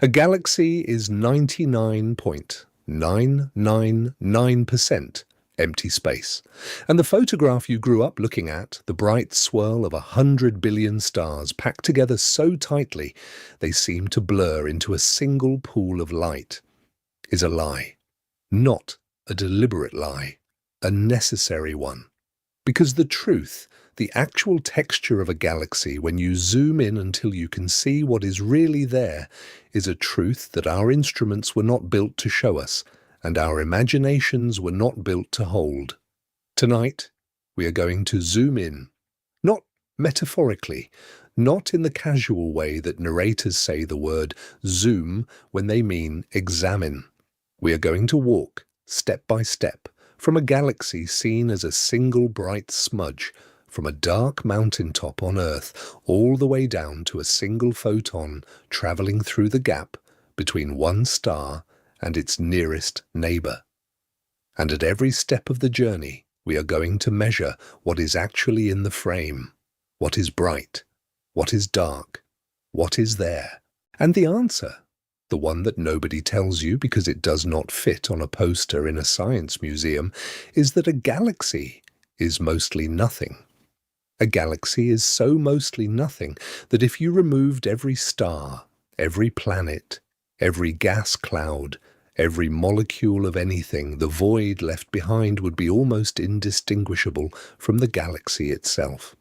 A galaxy is 99.999% empty space, and the photograph you grew up looking at, the bright swirl of 100 billion stars packed together so tightly they seem to blur into a single pool of light, is a lie. Not a deliberate lie, a necessary one. Because the truth, the actual texture of a galaxy when you zoom in until you can see what is really there, is a truth that our instruments were not built to show us, and our imaginations were not built to hold. Tonight, we are going to zoom in, not metaphorically, not in the casual way that narrators say the word zoom when they mean examine. We are going to walk, step by step, from a galaxy seen as a single bright smudge, from a dark mountaintop on Earth all the way down to a single photon travelling through the gap between one star and its nearest neighbour. And at every step of the journey, we are going to measure what is actually in the frame, what is bright, what is dark, what is there. And the answer, the one that nobody tells you because it does not fit on a poster in a science museum, is that a galaxy is mostly nothing. A galaxy is so mostly nothing that if you removed every star, every planet, every gas cloud, every molecule of anything, the void left behind would be almost indistinguishable from the galaxy itself.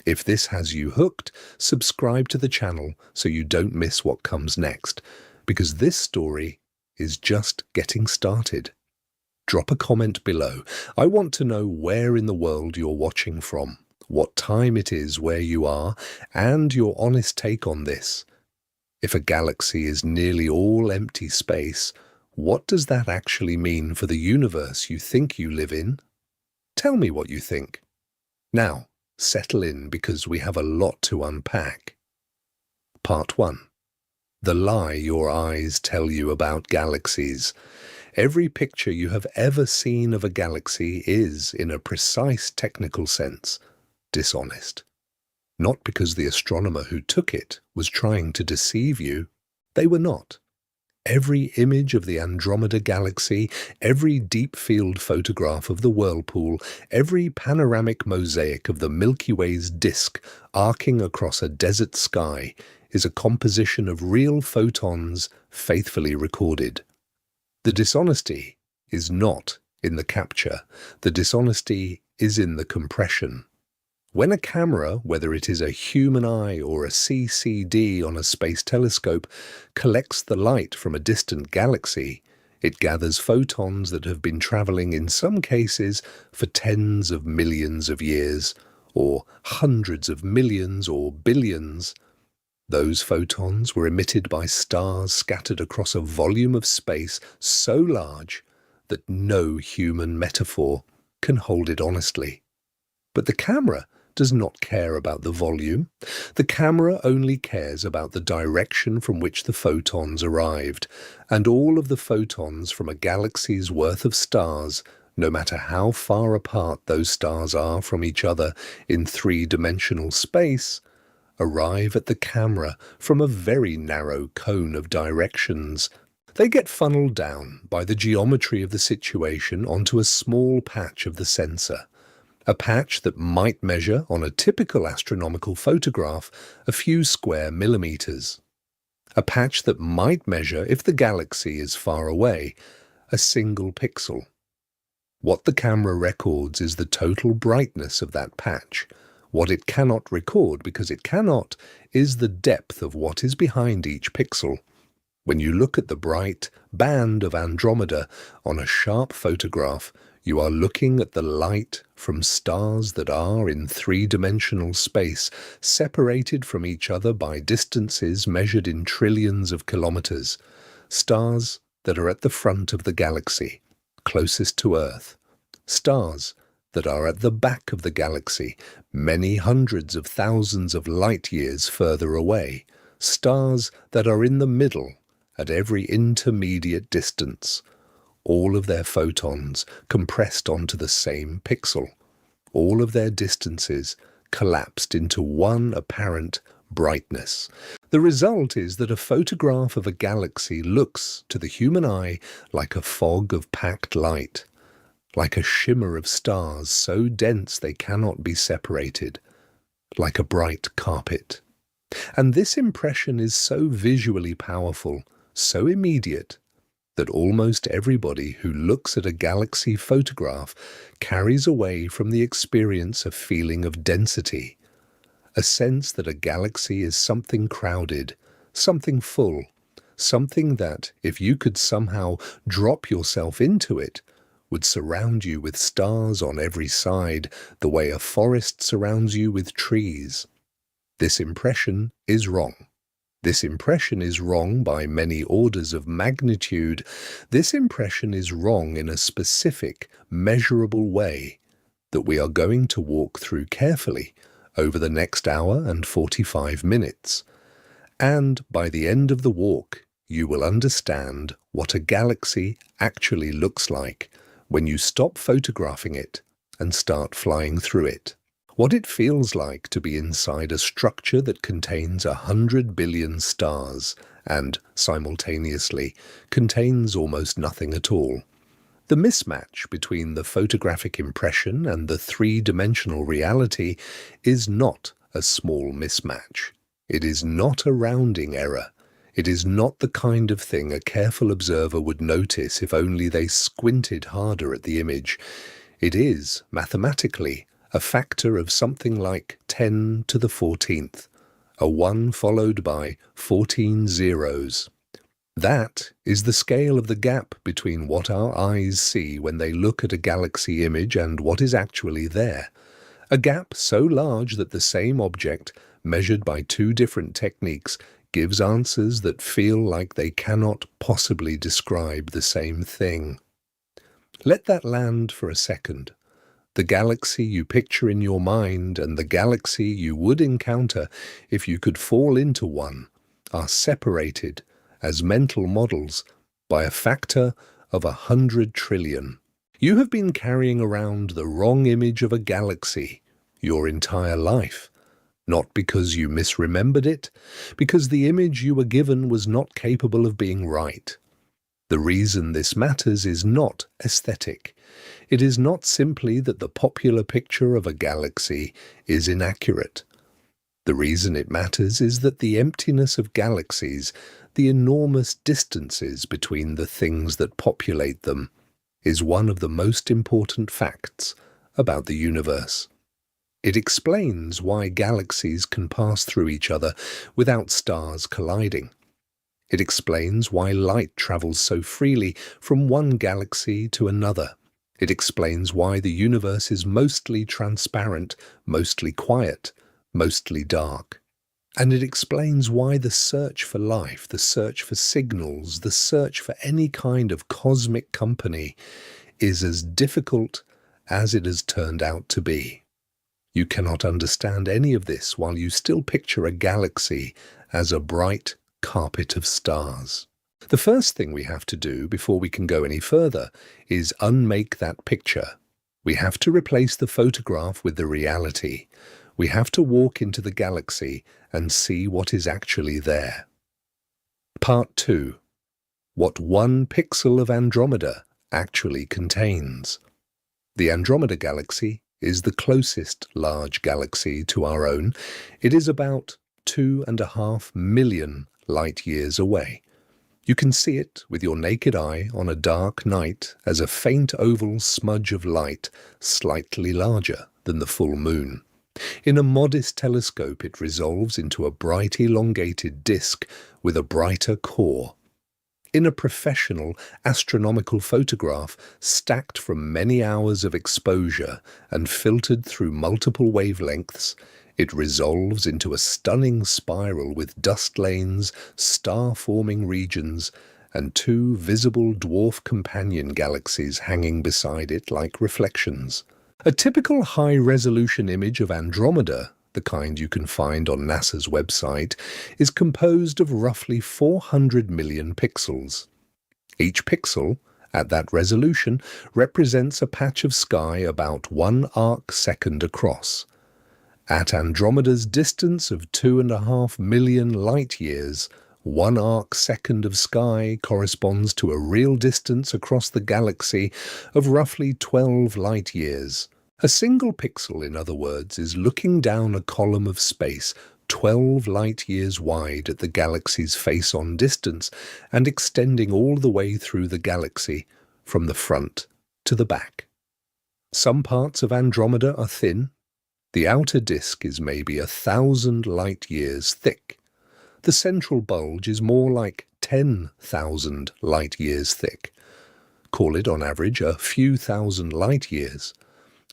If this has you hooked, subscribe to the channel so you don't miss what comes next, because this story is just getting started. Drop a comment below. I want to know where in the world you're watching from, what time it is where you are, and your honest take on this. If a galaxy is nearly all empty space, what does that actually mean for the universe you think you live in? Tell me what you think. Now, settle in because we have a lot to unpack. Part 1. The lie your eyes tell you about galaxies. Every picture you have ever seen of a galaxy is, in a precise technical sense, dishonest. Not because the astronomer who took it was trying to deceive you. They were not. Every image of the Andromeda Galaxy, every deep-field photograph of the whirlpool, every panoramic mosaic of the Milky Way's disk arcing across a desert sky is a composition of real photons faithfully recorded. The dishonesty is not in the capture. The dishonesty is in the compression. When a camera, whether it is a human eye or a CCD on a space telescope, collects the light from a distant galaxy, it gathers photons that have been travelling in some cases for tens of millions of years, or hundreds of millions or billions. Those photons were emitted by stars scattered across a volume of space so large that no human metaphor can hold it honestly. But the camera does not care about the volume. The camera only cares about the direction from which the photons arrived, and all of the photons from a galaxy's worth of stars, no matter how far apart those stars are from each other in three-dimensional space, arrive at the camera from a very narrow cone of directions. They get funneled down by the geometry of the situation onto a small patch of the sensor. A patch that might measure, on a typical astronomical photograph, a few square millimeters. A patch that might measure, if the galaxy is far away, a single pixel. What the camera records is the total brightness of that patch. What it cannot record, because it cannot, is the depth of what is behind each pixel. When you look at the bright band of Andromeda on a sharp photograph, you are looking at the light from stars that are in three-dimensional space, separated from each other by distances measured in trillions of kilometers. Stars that are at the front of the galaxy, closest to Earth. Stars that are at the back of the galaxy, many hundreds of thousands of light years further away. Stars that are in the middle, at every intermediate distance. All of their photons compressed onto the same pixel. All of their distances collapsed into one apparent brightness. The result is that a photograph of a galaxy looks, to the human eye, like a fog of packed light, like a shimmer of stars so dense they cannot be separated, like a bright carpet. And this impression is so visually powerful, so immediate, that almost everybody who looks at a galaxy photograph carries away from the experience a feeling of density, a sense that a galaxy is something crowded, something full, something that, if you could somehow drop yourself into it, would surround you with stars on every side, the way a forest surrounds you with trees. This impression is wrong. This impression is wrong by many orders of magnitude. This impression is wrong in a specific, measurable way that we are going to walk through carefully over the next hour and 45 minutes. And by the end of the walk, you will understand what a galaxy actually looks like when you stop photographing it and start flying through it. What it feels like to be inside a structure that contains 100 billion stars and, simultaneously, contains almost nothing at all. The mismatch between the photographic impression and the three-dimensional reality is not a small mismatch. It is not a rounding error. It is not the kind of thing a careful observer would notice if only they squinted harder at the image. It is, mathematically, a factor of something like 10 to the 14th, a 1 followed by 14 zeros. That is the scale of the gap between what our eyes see when they look at a galaxy image and what is actually there. A gap so large that the same object, measured by two different techniques, gives answers that feel like they cannot possibly describe the same thing. Let that land for a second. The galaxy you picture in your mind and the galaxy you would encounter if you could fall into one are separated as mental models by a factor of 100 trillion. You have been carrying around the wrong image of a galaxy your entire life, not because you misremembered it, because the image you were given was not capable of being right. The reason this matters is not aesthetic. It is not simply that the popular picture of a galaxy is inaccurate. The reason it matters is that the emptiness of galaxies, the enormous distances between the things that populate them, is one of the most important facts about the universe. It explains why galaxies can pass through each other without stars colliding. It explains why light travels so freely from one galaxy to another. It explains why the universe is mostly transparent, mostly quiet, mostly dark. And it explains why the search for life, the search for signals, the search for any kind of cosmic company is as difficult as it has turned out to be. You cannot understand any of this while you still picture a galaxy as a bright carpet of stars. The first thing we have to do before we can go any further is unmake that picture. We have to replace the photograph with the reality. We have to walk into the galaxy and see what is actually there. Part 2. What 1 pixel of Andromeda actually contains. The Andromeda Galaxy is the closest large galaxy to our own. It is about 2.5 million light-years away. You can see it with your naked eye on a dark night as a faint oval smudge of light, slightly larger than the full moon. In a modest telescope it resolves into a bright elongated disk with a brighter core. In a professional astronomical photograph stacked from many hours of exposure and filtered through multiple wavelengths, it resolves into a stunning spiral with dust lanes, star-forming regions, and 2 visible dwarf companion galaxies hanging beside it like reflections. A typical high-resolution image of Andromeda, the kind you can find on NASA's website, is composed of roughly 400 million pixels. Each pixel, at that resolution, represents a patch of sky about 1 arc second across. At Andromeda's distance of 2.5 million light-years, 1 arc-second of sky corresponds to a real distance across the galaxy of roughly 12 light-years. A single pixel, in other words, is looking down a column of space 12 light-years wide at the galaxy's face-on distance and extending all the way through the galaxy from the front to the back. Some parts of Andromeda are thin. The outer disk is maybe 1,000 light-years thick. The central bulge is more like 10,000 light-years thick. Call it on average a few thousand light-years.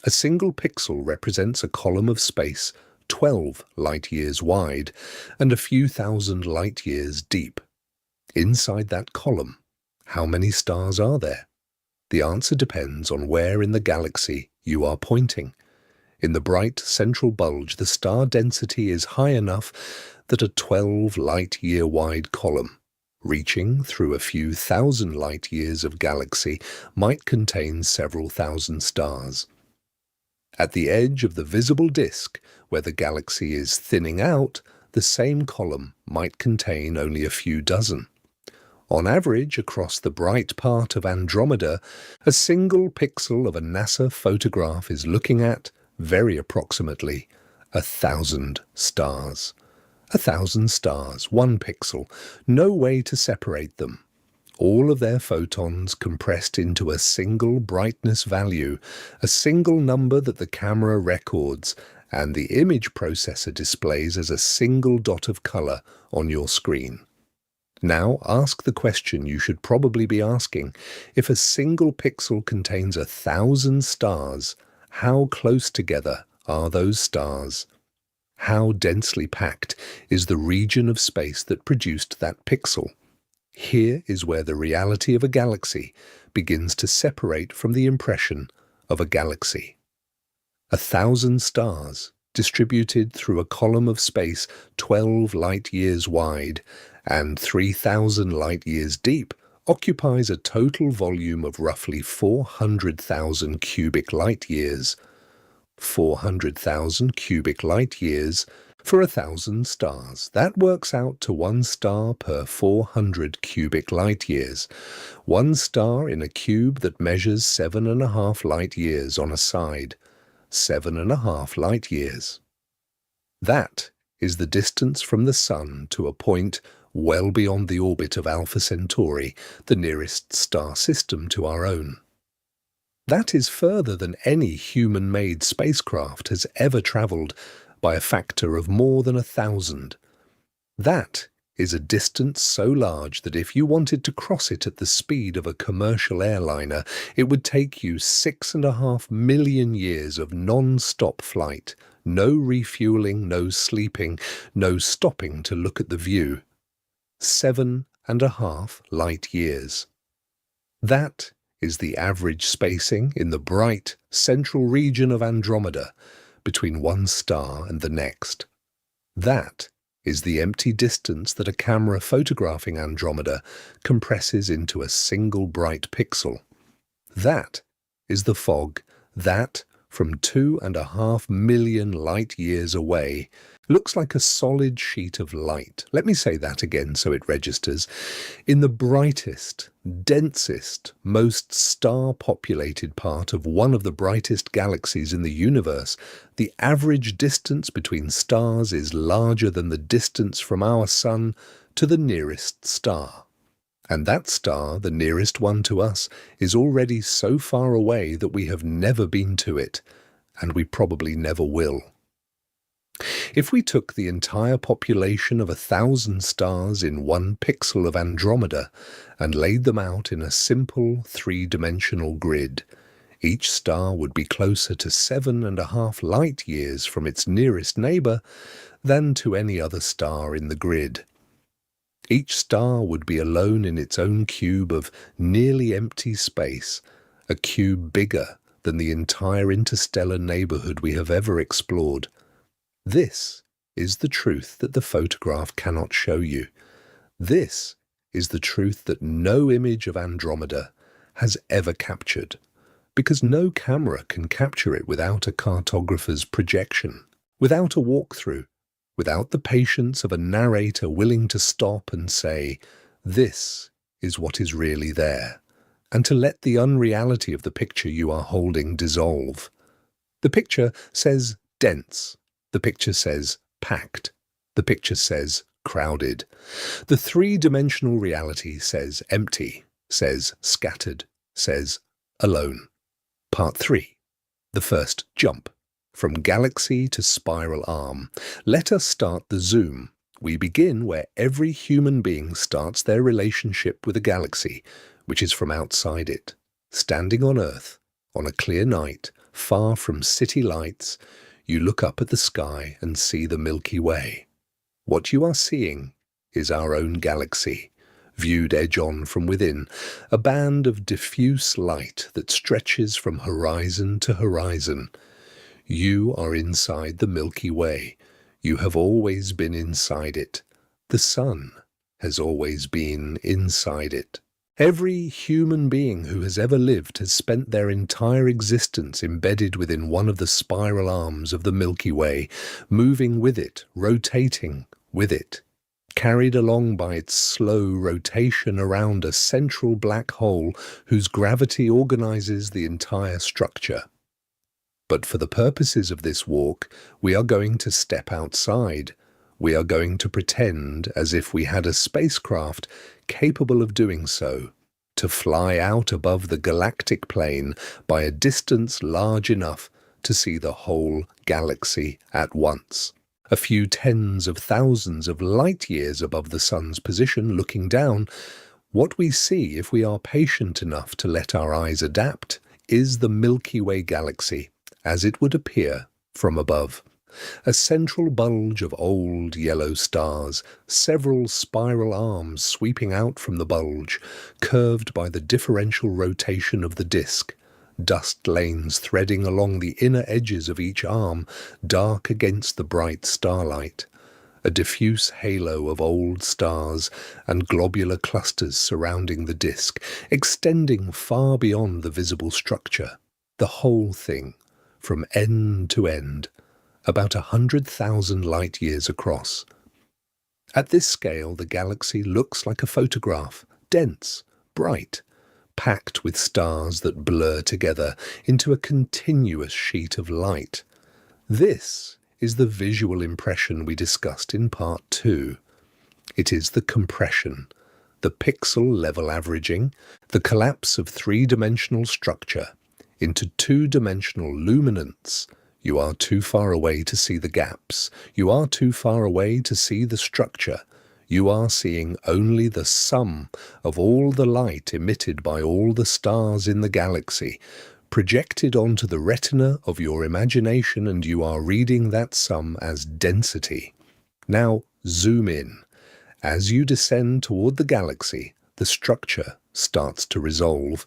A single pixel represents a column of space 12 light-years wide and a few thousand light-years deep. Inside that column, how many stars are there? The answer depends on where in the galaxy you are pointing. In the bright central bulge, the star density is high enough that a 12 light-year wide column, reaching through a few thousand light-years of galaxy, might contain several thousand stars. At the edge of the visible disk, where the galaxy is thinning out, the same column might contain only a few dozen. On average, across the bright part of Andromeda, a single pixel of a NASA photograph is looking at, very approximately, 1,000 stars. 1,000 stars, 1 pixel, no way to separate them. All of their photons compressed into a single brightness value, a single number that the camera records, and the image processor displays as a single dot of color on your screen. Now ask the question you should probably be asking. If a single pixel contains 1,000 stars, how close together are those stars? How densely packed is the region of space that produced that pixel? Here is where the reality of a galaxy begins to separate from the impression of a galaxy. 1,000 stars, distributed through a column of space 12 light-years wide and 3,000 light-years deep, occupies a total volume of roughly 400,000 cubic light-years. 400,000 cubic light-years for 1,000 stars. That works out to 1 star per 400 cubic light-years. 1 star in a cube that measures 7.5 light-years on a side. 7.5 light-years. That is the distance from the Sun to a point well beyond the orbit of Alpha Centauri, the nearest star system to our own. That is further than any human-made spacecraft has ever travelled, by a factor of more than 1,000. That is a distance so large that if you wanted to cross it at the speed of a commercial airliner, it would take you 6.5 million years of non-stop flight, no refueling, no sleeping, no stopping to look at the view. 7.5 light-years. That is the average spacing in the bright central region of Andromeda, between one star and the next. That is the empty distance that a camera photographing Andromeda compresses into a single bright pixel. That is the fog that, from 2.5 million light-years away, looks like a solid sheet of light. Let me say that again so it registers. In the brightest, densest, most star-populated part of one of the brightest galaxies in the universe, the average distance between stars is larger than the distance from our Sun to the nearest star. And that star, the nearest one to us, is already so far away that we have never been to it, and we probably never will. If we took the entire population of 1,000 stars in 1 pixel of Andromeda and laid them out in a simple three-dimensional grid, each star would be closer to 7.5 light-years from its nearest neighbour than to any other star in the grid. Each star would be alone in its own cube of nearly empty space, a cube bigger than the entire interstellar neighbourhood we have ever explored. This is the truth that the photograph cannot show you. This is the truth that no image of Andromeda has ever captured, because no camera can capture it without a cartographer's projection. without a walkthrough, without the patience of a narrator willing to stop and say, "This is what is really there," and to let the unreality of the picture you are holding dissolve. The picture says dense. The picture says packed. The picture says crowded. The three-dimensional reality says empty, says scattered, says alone. Part 3. The first jump. From galaxy to spiral arm. Let us start the zoom. We begin where every human being starts their relationship with a galaxy, which is from outside it. Standing on Earth, on a clear night, far from city lights, you look up at the sky and see the Milky Way. What you are seeing is our own galaxy, viewed edge-on from within, a band of diffuse light that stretches from horizon to horizon. You are inside the Milky Way. You have always been inside it. The sun has always been inside it. Every human being who has ever lived has spent their entire existence embedded within one of the spiral arms of the Milky Way, moving with it, rotating with it, carried along by its slow rotation around a central black hole whose gravity organizes the entire structure. But for the purposes of this walk, we are going to step outside. We are going to pretend as if we had a spacecraft capable of doing so, to fly out above the galactic plane by a distance large enough to see the whole galaxy at once. A few tens of thousands of light years above the sun's position, looking down, what we see, if we are patient enough to let our eyes adapt, is the Milky Way galaxy, as it would appear from above. A central bulge of old yellow stars, several spiral arms sweeping out from the bulge, curved by the differential rotation of the disk, dust lanes threading along the inner edges of each arm, dark against the bright starlight. A diffuse halo of old stars and globular clusters surrounding the disk, extending far beyond the visible structure. The whole thing, from end to end, about 100,000 light-years across. At this scale, the galaxy looks like a photograph, dense, bright, packed with stars that blur together into a continuous sheet of light. This is the visual impression we discussed in Part 2. It is the compression, the pixel-level averaging, the collapse of three-dimensional structure into two-dimensional luminance. You are too far away to see the gaps. You are too far away to see the structure. You are seeing only the sum of all the light emitted by all the stars in the galaxy, projected onto the retina of your imagination, and you are reading that sum as density. Now zoom in. As you descend toward the galaxy, the structure starts to resolve.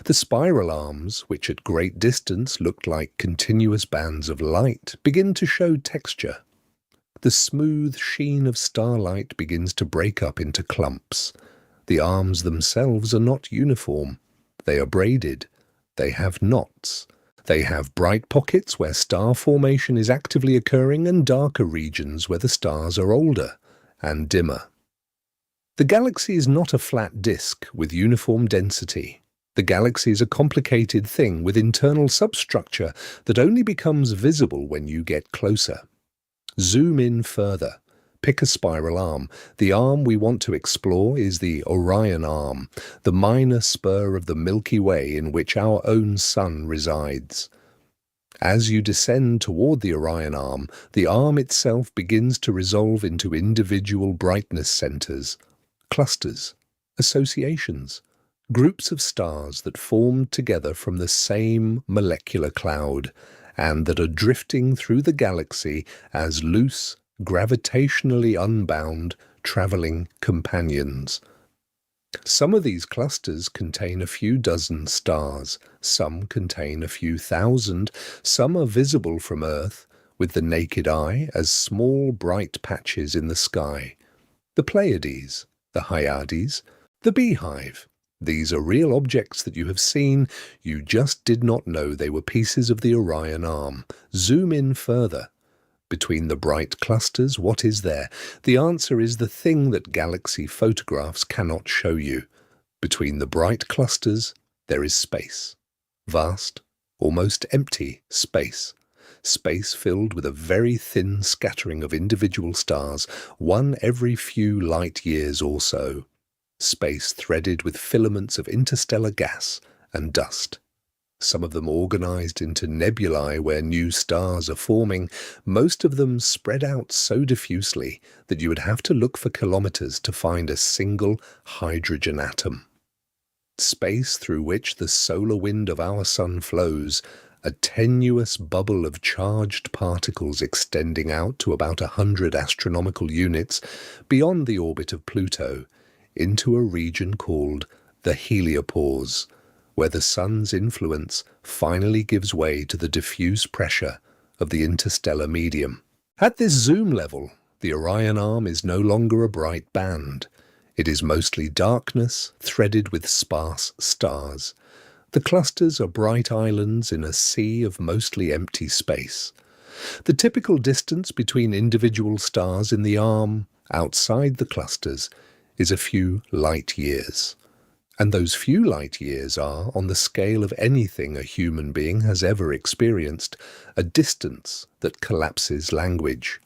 The spiral arms, which at great distance looked like continuous bands of light, begin to show texture. The smooth sheen of starlight begins to break up into clumps. The arms themselves are not uniform. They are braided. They have knots. They have bright pockets where star formation is actively occurring and darker regions where the stars are older and dimmer. The galaxy is not a flat disk with uniform density. The galaxy is a complicated thing with internal substructure that only becomes visible when you get closer. Zoom in further. Pick a spiral arm. The arm we want to explore is the Orion arm, the minor spur of the Milky Way in which our own sun resides. As you descend toward the Orion arm, the arm itself begins to resolve into individual brightness centers, clusters, associations, groups of stars that formed together from the same molecular cloud, and that are drifting through the galaxy as loose, gravitationally unbound, traveling companions. Some of these clusters contain a few dozen stars, some contain a few thousand, some are visible from Earth with the naked eye as small bright patches in the sky. The Pleiades, the Hyades, the Beehive. These are real objects that you have seen, you just did not know they were pieces of the Orion arm. Zoom in further. Between the bright clusters, what is there? The answer is the thing that galaxy photographs cannot show you. Between the bright clusters, there is space. Vast, almost empty space. Space filled with a very thin scattering of individual stars, one every few light years or so. Space threaded with filaments of interstellar gas and dust. Some of them organized into nebulae where new stars are forming, most of them spread out so diffusely that you would have to look for kilometers to find a single hydrogen atom. Space through which the solar wind of our sun flows, a tenuous bubble of charged particles extending out to about 100 astronomical units beyond the orbit of Pluto, into a region called the heliopause, where the sun's influence finally gives way to the diffuse pressure of the interstellar medium. At this zoom level, the Orion Arm is no longer a bright band. It is mostly darkness threaded with sparse stars. The clusters are bright islands in a sea of mostly empty space. The typical distance between individual stars in the arm, outside the clusters, is a few light years. And those few light years are, on the scale of anything a human being has ever experienced, a distance that collapses language.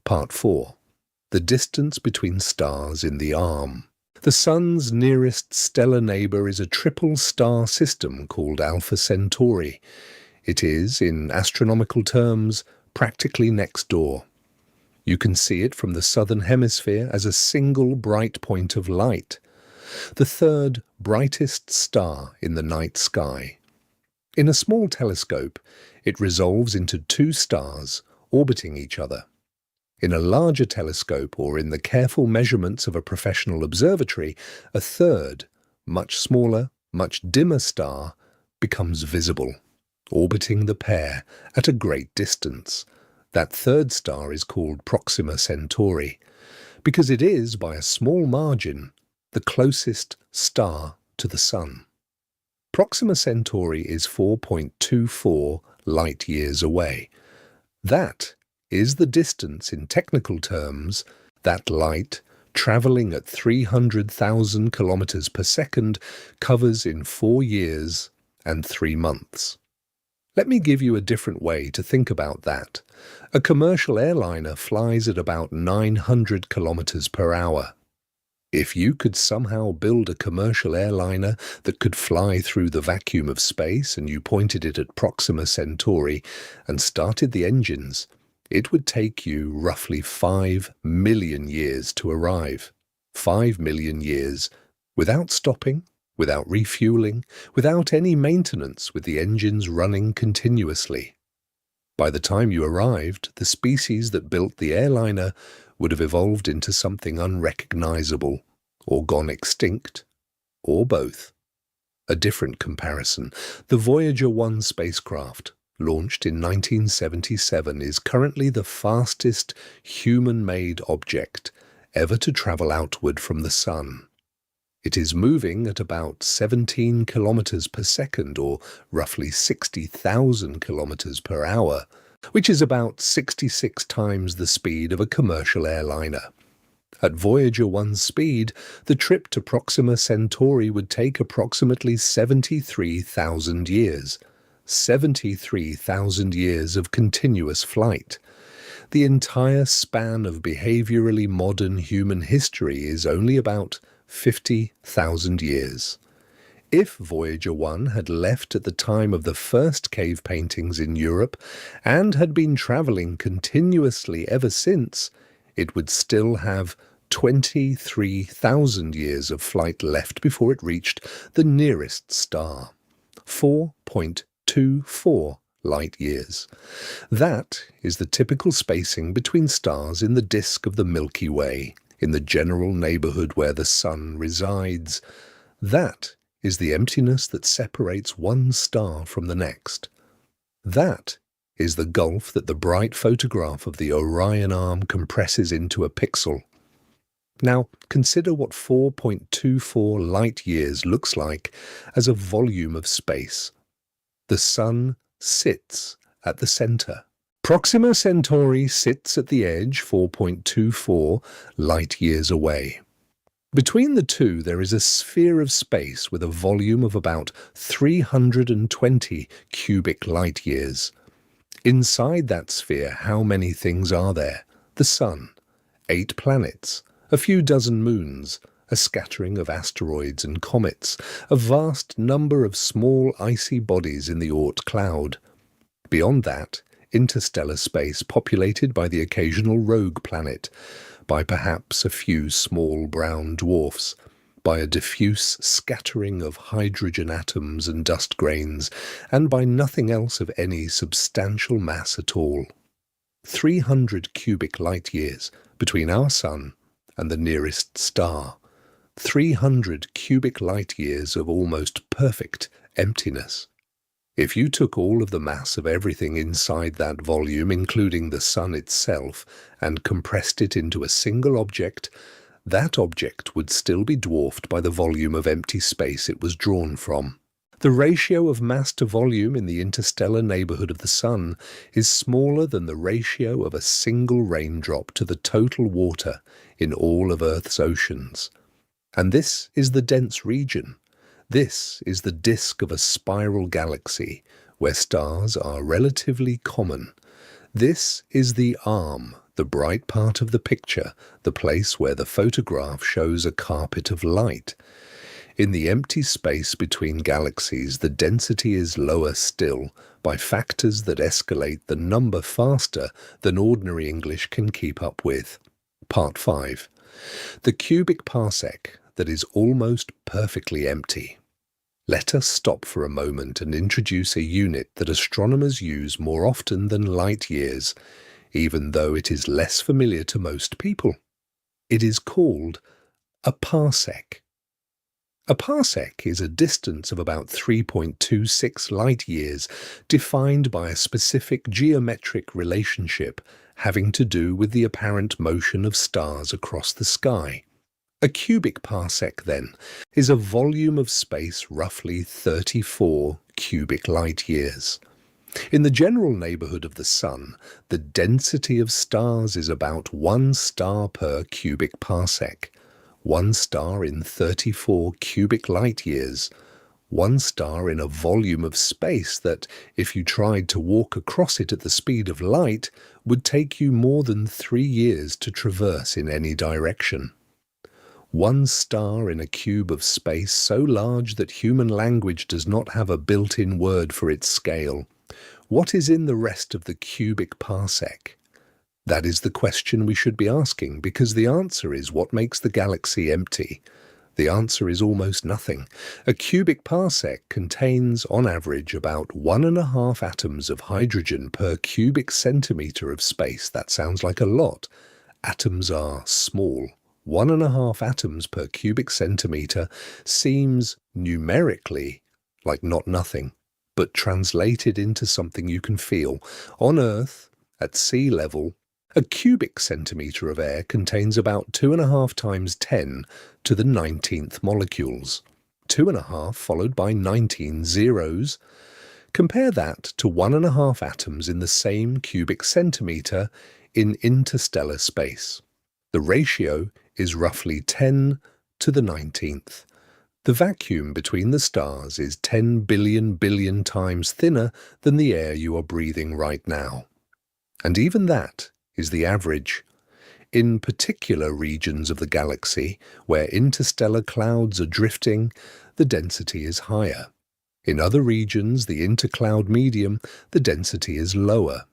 Part 4. The distance between stars in the arm. The Sun's nearest stellar neighbour is a triple star system called Alpha Centauri. It is, in astronomical terms, practically next door. You can see it from the southern hemisphere as a single bright point of light, the third brightest star in the night sky. In a small telescope, it resolves into two stars orbiting each other. In a larger telescope or in the careful measurements of a professional observatory, a third, much smaller, much dimmer star becomes visible, orbiting the pair at a great distance. That third star is called Proxima Centauri, because it is, by a small margin, the closest star to the Sun. Proxima Centauri is 4.24 light-years away. That is the distance in technical terms that light, travelling at 300,000 kilometers per second, covers in 4 years and 3 months. Let me give you a different way to think about that. A commercial airliner flies at about 900 kilometers per hour. If you could somehow build a commercial airliner that could fly through the vacuum of space and you pointed it at Proxima Centauri and started the engines, it would take you roughly 5 million years to arrive. 5 million years without stopping, without refueling, without any maintenance, with the engines running continuously. By the time you arrived, the species that built the airliner would have evolved into something unrecognizable, or gone extinct, or both. A different comparison. The Voyager 1 spacecraft, launched in 1977, is currently the fastest human-made object ever to travel outward from the Sun. It is moving at about 17 kilometers per second, or roughly 60,000 kilometers per hour, which is about 66 times the speed of a commercial airliner. At Voyager 1's speed, the trip to Proxima Centauri would take approximately 73,000 years. 73,000 years of continuous flight. The entire span of behaviorally modern human history is only about 50,000 years. If Voyager 1 had left at the time of the first cave paintings in Europe and had been travelling continuously ever since, it would still have 23,000 years of flight left before it reached the nearest star, 4.24 light-years. That is the typical spacing between stars in the disk of the Milky Way, in the general neighbourhood where the Sun resides. That is the emptiness that separates one star from the next. That is the gulf that the bright photograph of the Orion Arm compresses into a pixel. Now, consider what 4.24 light-years looks like as a volume of space. The Sun sits at the centre. Proxima Centauri sits at the edge 4.24 light-years away. Between the two there is a sphere of space with a volume of about 320 cubic light-years. Inside that sphere, how many things are there? The Sun, 8 planets, a few dozen moons, a scattering of asteroids and comets, a vast number of small icy bodies in the Oort cloud. Beyond that, interstellar space populated by the occasional rogue planet, by perhaps a few small brown dwarfs, by a diffuse scattering of hydrogen atoms and dust grains, and by nothing else of any substantial mass at all. 300 cubic light-years between our Sun and the nearest star. 300 cubic light-years of almost perfect emptiness. If you took all of the mass of everything inside that volume, including the Sun itself, and compressed it into a single object, that object would still be dwarfed by the volume of empty space it was drawn from. The ratio of mass to volume in the interstellar neighborhood of the Sun is smaller than the ratio of a single raindrop to the total water in all of Earth's oceans. And this is the dense region. This is the disk of a spiral galaxy, where stars are relatively common. This is the arm, the bright part of the picture, the place where the photograph shows a carpet of light. In the empty space between galaxies, the density is lower still, by factors that escalate the number faster than ordinary English can keep up with. Part 5. The cubic parsec that is almost perfectly empty. Let us stop for a moment and introduce a unit that astronomers use more often than light-years, even though it is less familiar to most people. It is called a parsec. A parsec is a distance of about 3.26 light-years, defined by a specific geometric relationship having to do with the apparent motion of stars across the sky. A cubic parsec, then, is a volume of space roughly 34 cubic light-years. In the general neighborhood of the Sun, the density of stars is about 1 star per cubic parsec. 1 star in 34 cubic light-years. 1 star in a volume of space that, if you tried to walk across it at the speed of light, would take you more than 3 years to traverse in any direction. 1 star in a cube of space so large that human language does not have a built-in word for its scale. What is in the rest of the cubic parsec? That is the question we should be asking, because the answer is what makes the galaxy empty. The answer is almost nothing. A cubic parsec contains, on average, about 1.5 atoms of hydrogen per cubic centimeter of space. That sounds like a lot. Atoms are small. 1.5 atoms per cubic centimeter seems numerically like not nothing, but translated into something you can feel. On Earth, at sea level, a cubic centimeter of air contains about 2.5 times 10 to the 19th molecules. 2.5 followed by 19 zeros. Compare that to 1.5 atoms in the same cubic centimeter in interstellar space. The ratio is roughly 10 to the 19th. The vacuum between the stars is 10 billion times thinner than the air you are breathing right now. And even that is the average. In particular regions of the galaxy, where interstellar clouds are drifting, the density is higher. In other regions, the intercloud medium, the density is lower.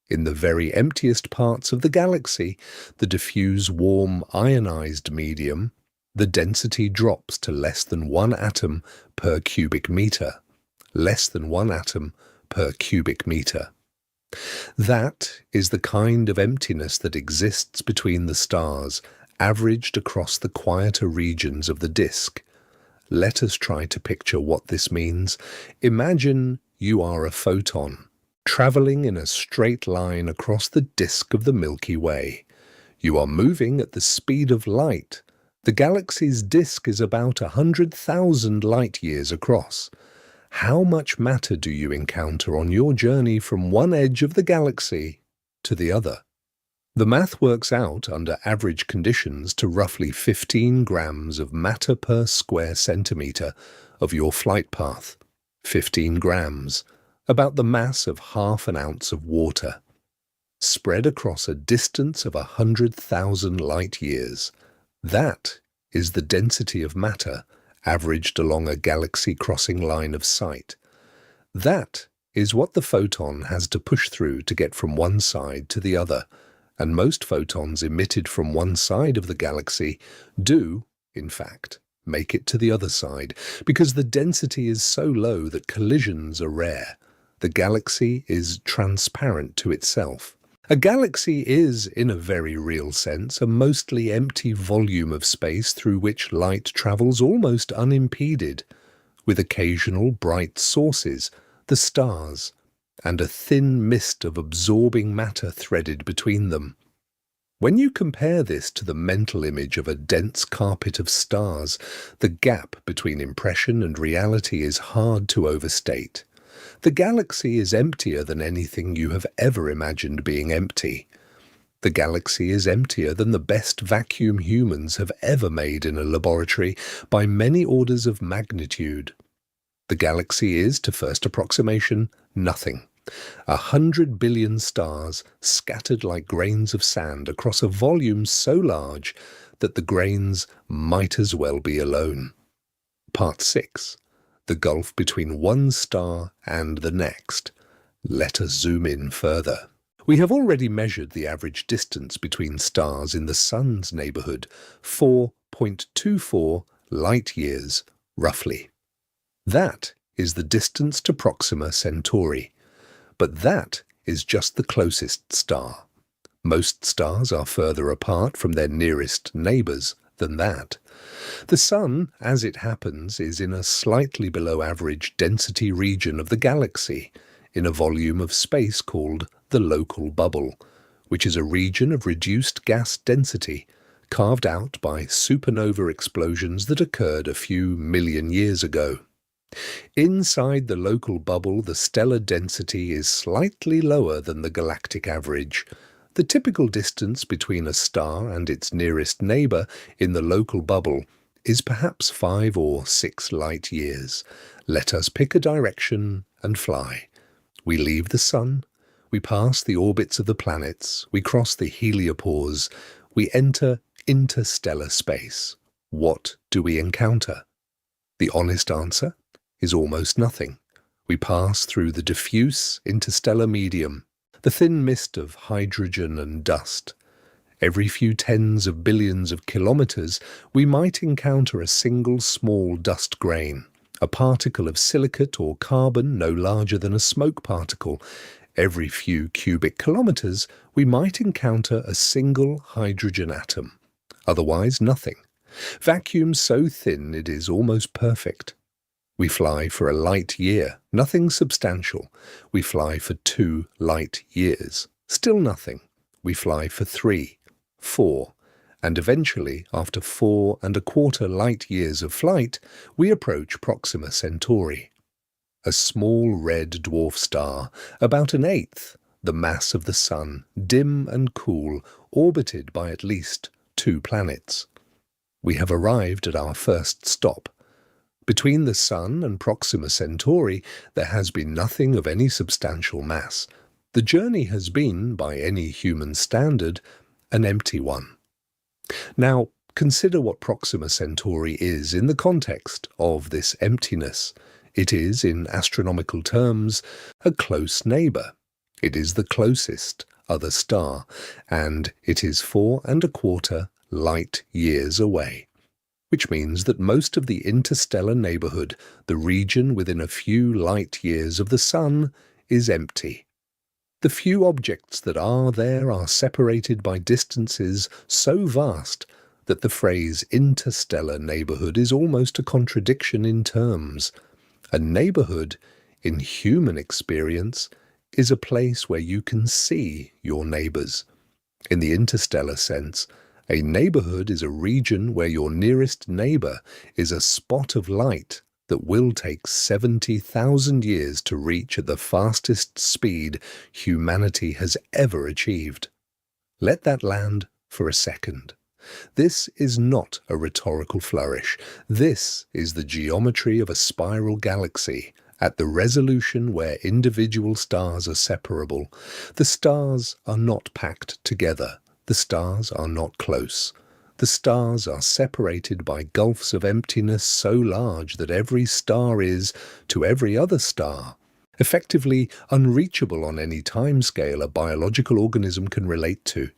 In the very emptiest parts of the galaxy, the diffuse warm ionized medium, the density drops to less than 1 atom per cubic meter. Less than 1 atom per cubic meter. That is the kind of emptiness that exists between the stars, averaged across the quieter regions of the disk. Let us try to picture what this means. Imagine you are a photon, traveling in a straight line across the disk of the Milky Way. You are moving at the speed of light. The galaxy's disk is about 100,000 light-years across. How much matter do you encounter on your journey from one edge of the galaxy to the other. The math works out under average conditions to roughly 15 grams of matter per square centimetre of your flight path. 15 grams, about the mass of half an ounce of water, spread across a distance of 100,000 light-years. That is the density of matter averaged along a galaxy-crossing line of sight. That is what the photon has to push through to get from one side to the other, and most photons emitted from one side of the galaxy do, in fact, make it to the other side, because the density is so low that collisions are rare. The galaxy is transparent to itself. A galaxy is, in a very real sense, a mostly empty volume of space through which light travels almost unimpeded, with occasional bright sources, the stars, and a thin mist of absorbing matter threaded between them. When you compare this to the mental image of a dense carpet of stars, the gap between impression and reality is hard to overstate. The galaxy is emptier than anything you have ever imagined being empty. The galaxy is emptier than the best vacuum humans have ever made in a laboratory by many orders of magnitude. The galaxy is, to first approximation, nothing. 100 billion stars scattered like grains of sand across a volume so large that the grains might as well be alone. Part 6. The gulf between one star and the next. Let us zoom in further. We have already measured the average distance between stars in the Sun's neighbourhood, 4.24 light-years, roughly. That is the distance to Proxima Centauri. But that is just the closest star. Most stars are further apart from their nearest neighbours than that. The Sun, as it happens, is in a slightly below average density region of the galaxy, in a volume of space called the local bubble, which is a region of reduced gas density, carved out by supernova explosions that occurred a few million years ago. Inside the local bubble, the stellar density is slightly lower than the galactic average. The typical distance between a star and its nearest neighbour in the local bubble is perhaps 5 or 6 light-years. Let us pick a direction and fly. We leave the Sun, we pass the orbits of the planets, we cross the heliopause, we enter interstellar space. What do we encounter? The honest answer is almost nothing. We pass through the diffuse interstellar medium, the thin mist of hydrogen and dust. Every few tens of billions of kilometres, we might encounter a single small dust grain, a particle of silicate or carbon no larger than a smoke particle. Every few cubic kilometres, we might encounter a single hydrogen atom. Otherwise, nothing. Vacuum so thin it is almost perfect. We fly for a light-year, nothing substantial. We fly for 2 light-years, still nothing. We fly for 3, 4, and eventually, after 4¼ light-years of flight, we approach Proxima Centauri, a small red dwarf star, about 1/8 the mass of the Sun, dim and cool, orbited by at least 2 planets. We have arrived at our first stop. Between the Sun and Proxima Centauri, there has been nothing of any substantial mass. The journey has been, by any human standard, an empty one. Now, consider what Proxima Centauri is in the context of this emptiness. It is, in astronomical terms, a close neighbour. It is the closest other star, and it is 4¼ light-years away, which means that most of the interstellar neighbourhood, the region within a few light-years of the Sun, is empty. The few objects that are there are separated by distances so vast that the phrase interstellar neighbourhood is almost a contradiction in terms. A neighbourhood, in human experience, is a place where you can see your neighbours. In the interstellar sense, a neighbourhood is a region where your nearest neighbour is a spot of light that will take 70,000 years to reach at the fastest speed humanity has ever achieved. Let that land for a second. This is not a rhetorical flourish. This is the geometry of a spiral galaxy at the resolution where individual stars are separable. The stars are not packed together. The stars are not close. The stars are separated by gulfs of emptiness so large that every star is, to every other star, effectively unreachable on any timescale a biological organism can relate to.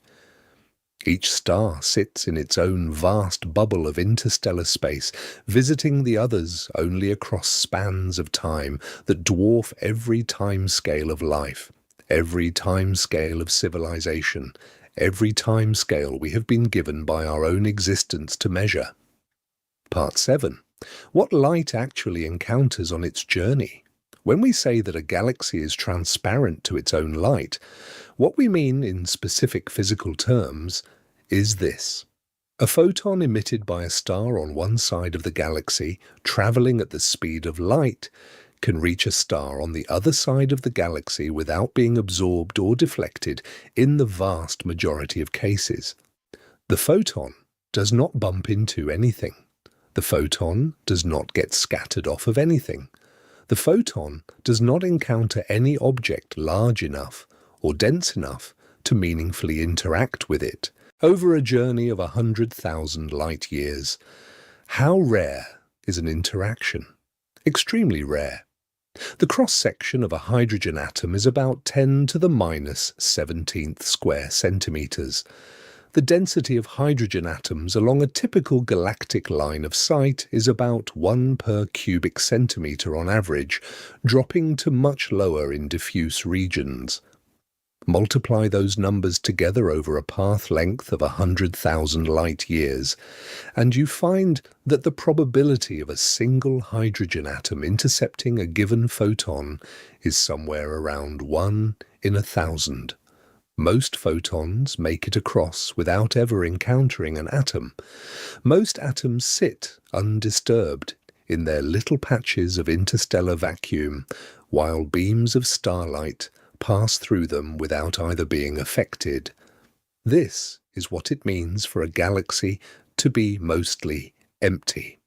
Each star sits in its own vast bubble of interstellar space, visiting the others only across spans of time that dwarf every timescale of life, every timescale of civilization, every timescale we have been given by our own existence to measure. Part 7. What light actually encounters on its journey? When we say that a galaxy is transparent to its own light, what we mean in specific physical terms is this. A photon emitted by a star on one side of the galaxy, traveling at the speed of light, can reach a star on the other side of the galaxy without being absorbed or deflected in the vast majority of cases. The photon does not bump into anything. The photon does not get scattered off of anything. The photon does not encounter any object large enough or dense enough to meaningfully interact with it over a journey of 100,000 light years. How rare is an interaction? Extremely rare. The cross-section of a hydrogen atom is about 10 to the minus 17th square centimeters. The density of hydrogen atoms along a typical galactic line of sight is about 1 per cubic centimeter on average, dropping to much lower in diffuse regions. Multiply those numbers together over a path length of 100,000 light years, and you find that the probability of a single hydrogen atom intercepting a given photon is somewhere around 1 in 1,000. Most photons make it across without ever encountering an atom. Most atoms sit undisturbed in their little patches of interstellar vacuum, while beams of starlight pass through them without either being affected. This is what it means for a galaxy to be mostly empty.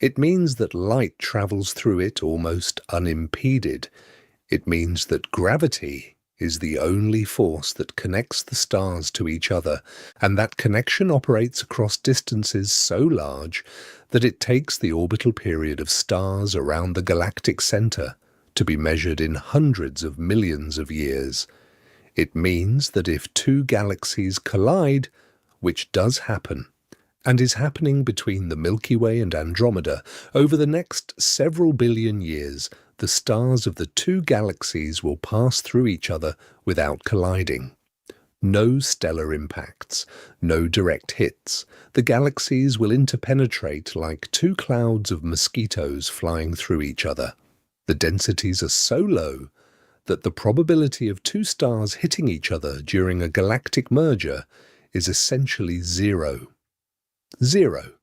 It means that light travels through it almost unimpeded. It means that gravity is the only force that connects the stars to each other, and that connection operates across distances so large that it takes the orbital period of stars around the galactic center to be measured in hundreds of millions of years. It means that if two galaxies collide, which does happen, and is happening between the Milky Way and Andromeda, over the next several billion years, the stars of the two galaxies will pass through each other without colliding. No stellar impacts, no direct hits. The galaxies will interpenetrate like two clouds of mosquitoes flying through each other. The densities are so low that the probability of two stars hitting each other during a galactic merger is essentially zero. Zero.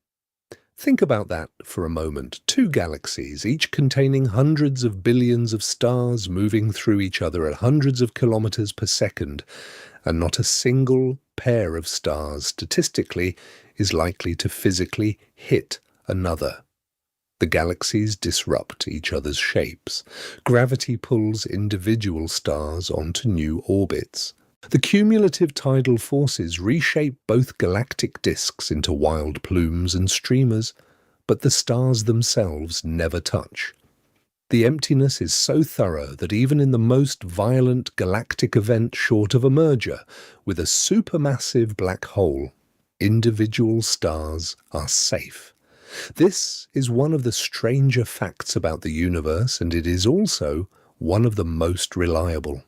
Think about that for a moment. Two galaxies, each containing hundreds of billions of stars moving through each other at hundreds of kilometers per second, and not a single pair of stars statistically is likely to physically hit another. The galaxies disrupt each other's shapes. Gravity pulls individual stars onto new orbits. The cumulative tidal forces reshape both galactic disks into wild plumes and streamers, but the stars themselves never touch. The emptiness is so thorough that even in the most violent galactic event short of a merger with a supermassive black hole, individual stars are safe. This is one of the stranger facts about the universe, and it is also one of the most reliable.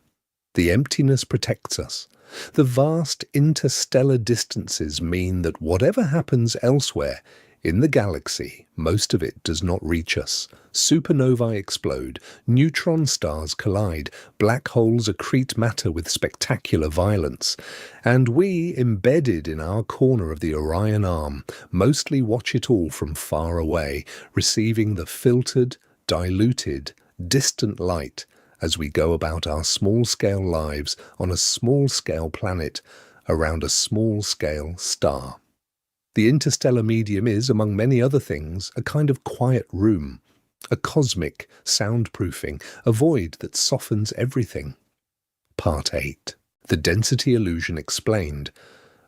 The emptiness protects us. The vast interstellar distances mean that whatever happens elsewhere In the galaxy, most of it does not reach us. Supernovae explode, neutron stars collide, black holes accrete matter with spectacular violence, and we, embedded in our corner of the Orion Arm, mostly watch it all from far away, receiving the filtered, diluted, distant light as we go about our small-scale lives on a small-scale planet around a small-scale star. The interstellar medium is, among many other things, a kind of quiet room, a cosmic soundproofing, a void that softens everything. Part 8. The density illusion explained.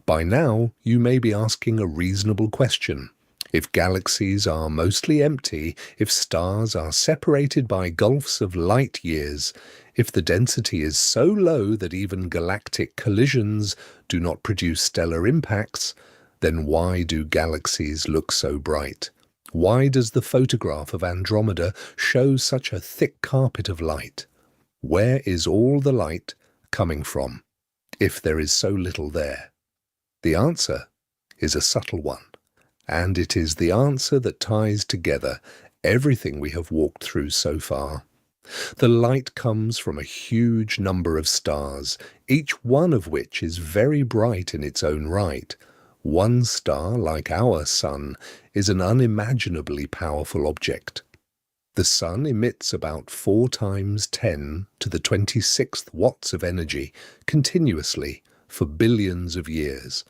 By now, you may be asking a reasonable question. If galaxies are mostly empty, if stars are separated by gulfs of light years, if the density is so low that even galactic collisions do not produce stellar impacts, then why do galaxies look so bright? Why does the photograph of Andromeda show such a thick carpet of light? Where is all the light coming from, if there is so little there? The answer is a subtle one, and it is the answer that ties together everything we have walked through so far. The light comes from a huge number of stars, each one of which is very bright in its own right. One star, like our Sun, is an unimaginably powerful object. The Sun emits about 4 times 10 to the 26th watts of energy continuously for billions of years.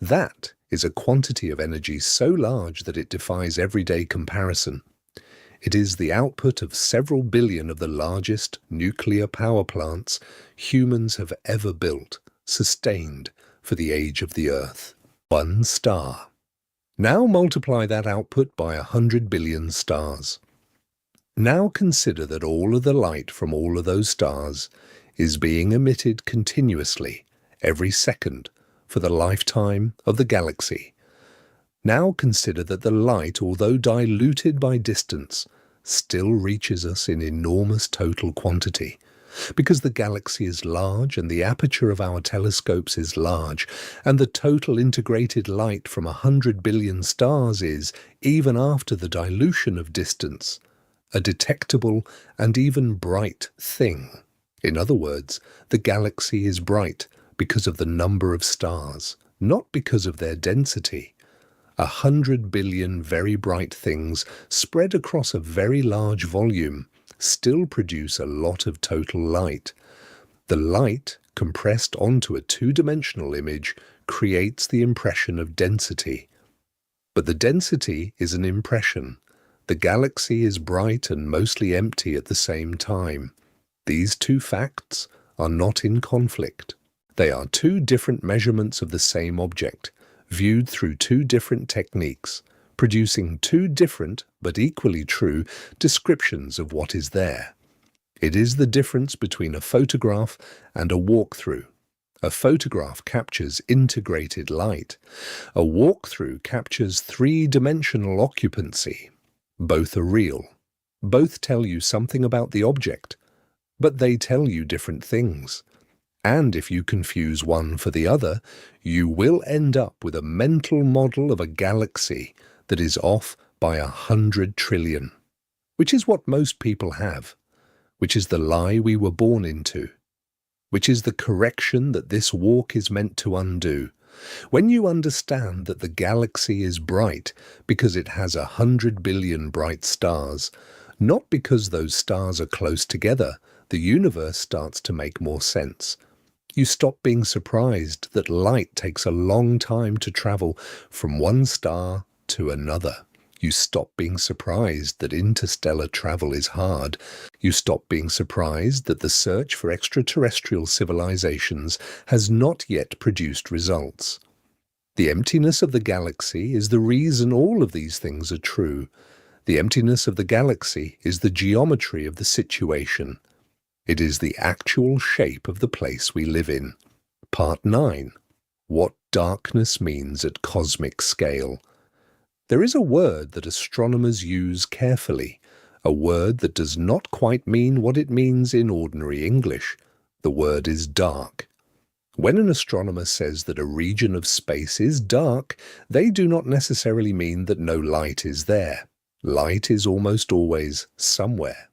That is a quantity of energy so large that it defies everyday comparison. It is the output of several billion of the largest nuclear power plants humans have ever built, sustained for the age of the Earth. 1 star. Now multiply that output by 100 billion stars. Now consider that all of the light from all of those stars is being emitted continuously, every second, for the lifetime of the galaxy. Now consider that the light, although diluted by distance, still reaches us in enormous total quantity. Because the galaxy is large and the aperture of our telescopes is large, and the total integrated light from 100 billion stars is, even after the dilution of distance, a detectable and even bright thing. In other words, the galaxy is bright because of the number of stars, not because of their density. 100 billion very bright things spread across a very large volume still produce a lot of total light. The light, compressed onto a two-dimensional image, creates the impression of density. But the density is an impression. The galaxy is bright and mostly empty at the same time. These two facts are not in conflict. They are two different measurements of the same object, viewed through two different techniques, producing two different but equally true descriptions of what is there. It is the difference between a photograph and a walkthrough. A photograph captures integrated light. A walkthrough captures three-dimensional occupancy. Both are real. Both tell you something about the object, but they tell you different things. And if you confuse one for the other, you will end up with a mental model of a galaxy that is off by 100 trillion, which is what most people have, which is the lie we were born into, which is the correction that this walk is meant to undo. When you understand that the galaxy is bright because it has 100 billion bright stars, not because those stars are close together, the universe starts to make more sense. You stop being surprised that light takes a long time to travel from one star to another. You stop being surprised that interstellar travel is hard. You stop being surprised that the search for extraterrestrial civilizations has not yet produced results. The emptiness of the galaxy is the reason all of these things are true. The emptiness of the galaxy is the geometry of the situation. It is the actual shape of the place we live in. Part 9. What darkness means at cosmic scale. There is a word that astronomers use carefully, a word that does not quite mean what it means in ordinary English. The word is dark. When an astronomer says that a region of space is dark, they do not necessarily mean that no light is there. Light is almost always somewhere.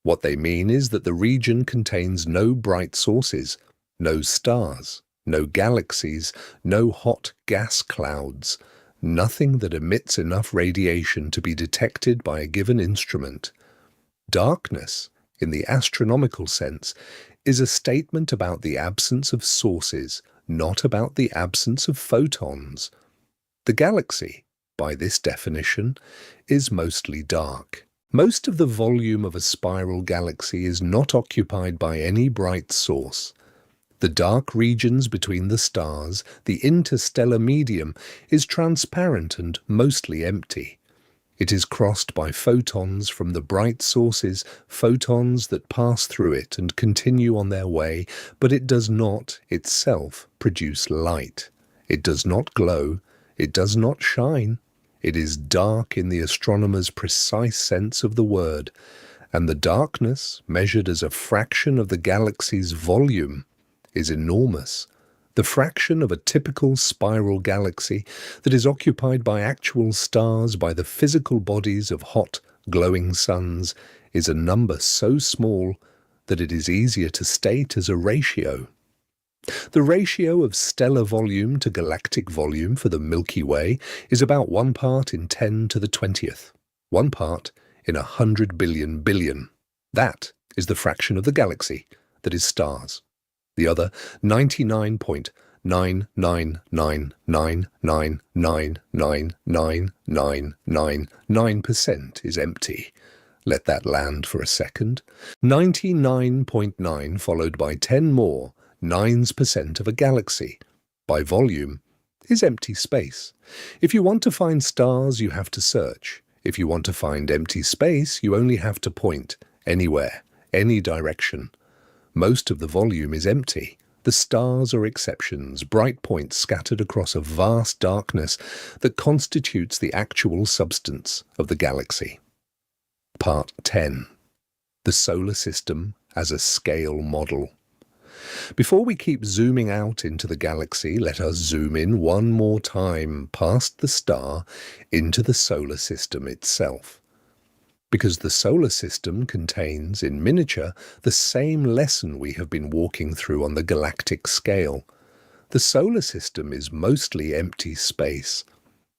What they mean is that the region contains no bright sources, no stars, no galaxies, no hot gas clouds, nothing that emits enough radiation to be detected by a given instrument. Darkness, in the astronomical sense, is a statement about the absence of sources, not about the absence of photons. The galaxy, by this definition, is mostly dark. Most of the volume of a spiral galaxy is not occupied by any bright source. The dark regions between the stars, the interstellar medium, is transparent and mostly empty. It is crossed by photons from the bright sources, photons that pass through it and continue on their way, but it does not itself produce light. It does not glow. It does not shine. It is dark in the astronomer's precise sense of the word, and the darkness, measured as a fraction of the galaxy's volume, is enormous. The fraction of a typical spiral galaxy that is occupied by actual stars, by the physical bodies of hot, glowing suns, is a number so small that it is easier to state as a ratio. The ratio of stellar volume to galactic volume for the Milky Way is about 1 part in 10 to the 20th, 1 part in 100 billion billion. That is the fraction of the galaxy that is stars. The other 99.99999999999% is empty. Let that land for a second. 99.9 followed by 10 more 9% of a galaxy, by volume, is empty space. If you want to find stars, you have to search. If you want to find empty space, you only have to point anywhere, any direction. Most of the volume is empty. The stars are exceptions, bright points scattered across a vast darkness that constitutes the actual substance of the galaxy. Part 10. The Solar System as a Scale Model. Before we keep zooming out into the galaxy, let us zoom in one more time past the star into the solar system itself. Because the solar system contains, in miniature, the same lesson we have been walking through on the galactic scale. The solar system is mostly empty space.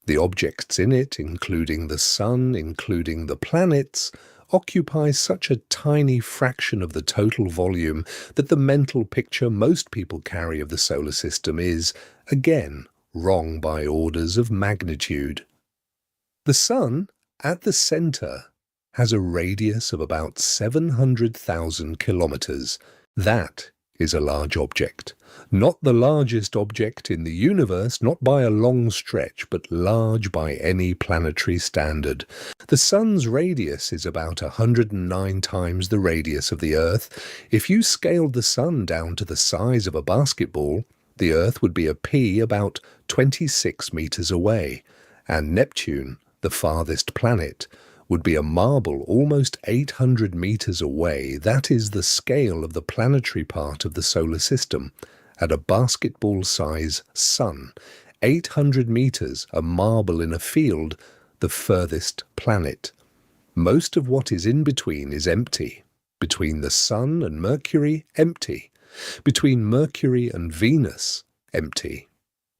The objects in it, including the sun, including the planets, occupy such a tiny fraction of the total volume that the mental picture most people carry of the solar system is, again, wrong by orders of magnitude. The sun, at the center, has a radius of about 700,000 kilometers. That is a large object. Not the largest object in the universe, not by a long stretch, but large by any planetary standard. The sun's radius is about 109 times the radius of the Earth. If you scaled the sun down to the size of a basketball, the Earth would be a pea about 26 meters away, and Neptune, the farthest planet, would be a marble almost 800 meters away. That is the scale of the planetary part of the solar system. At a basketball-size sun, 800 meters, a marble in a field, the furthest planet. Most of what is in between is empty. Between the sun and Mercury, empty. Between Mercury and Venus, empty.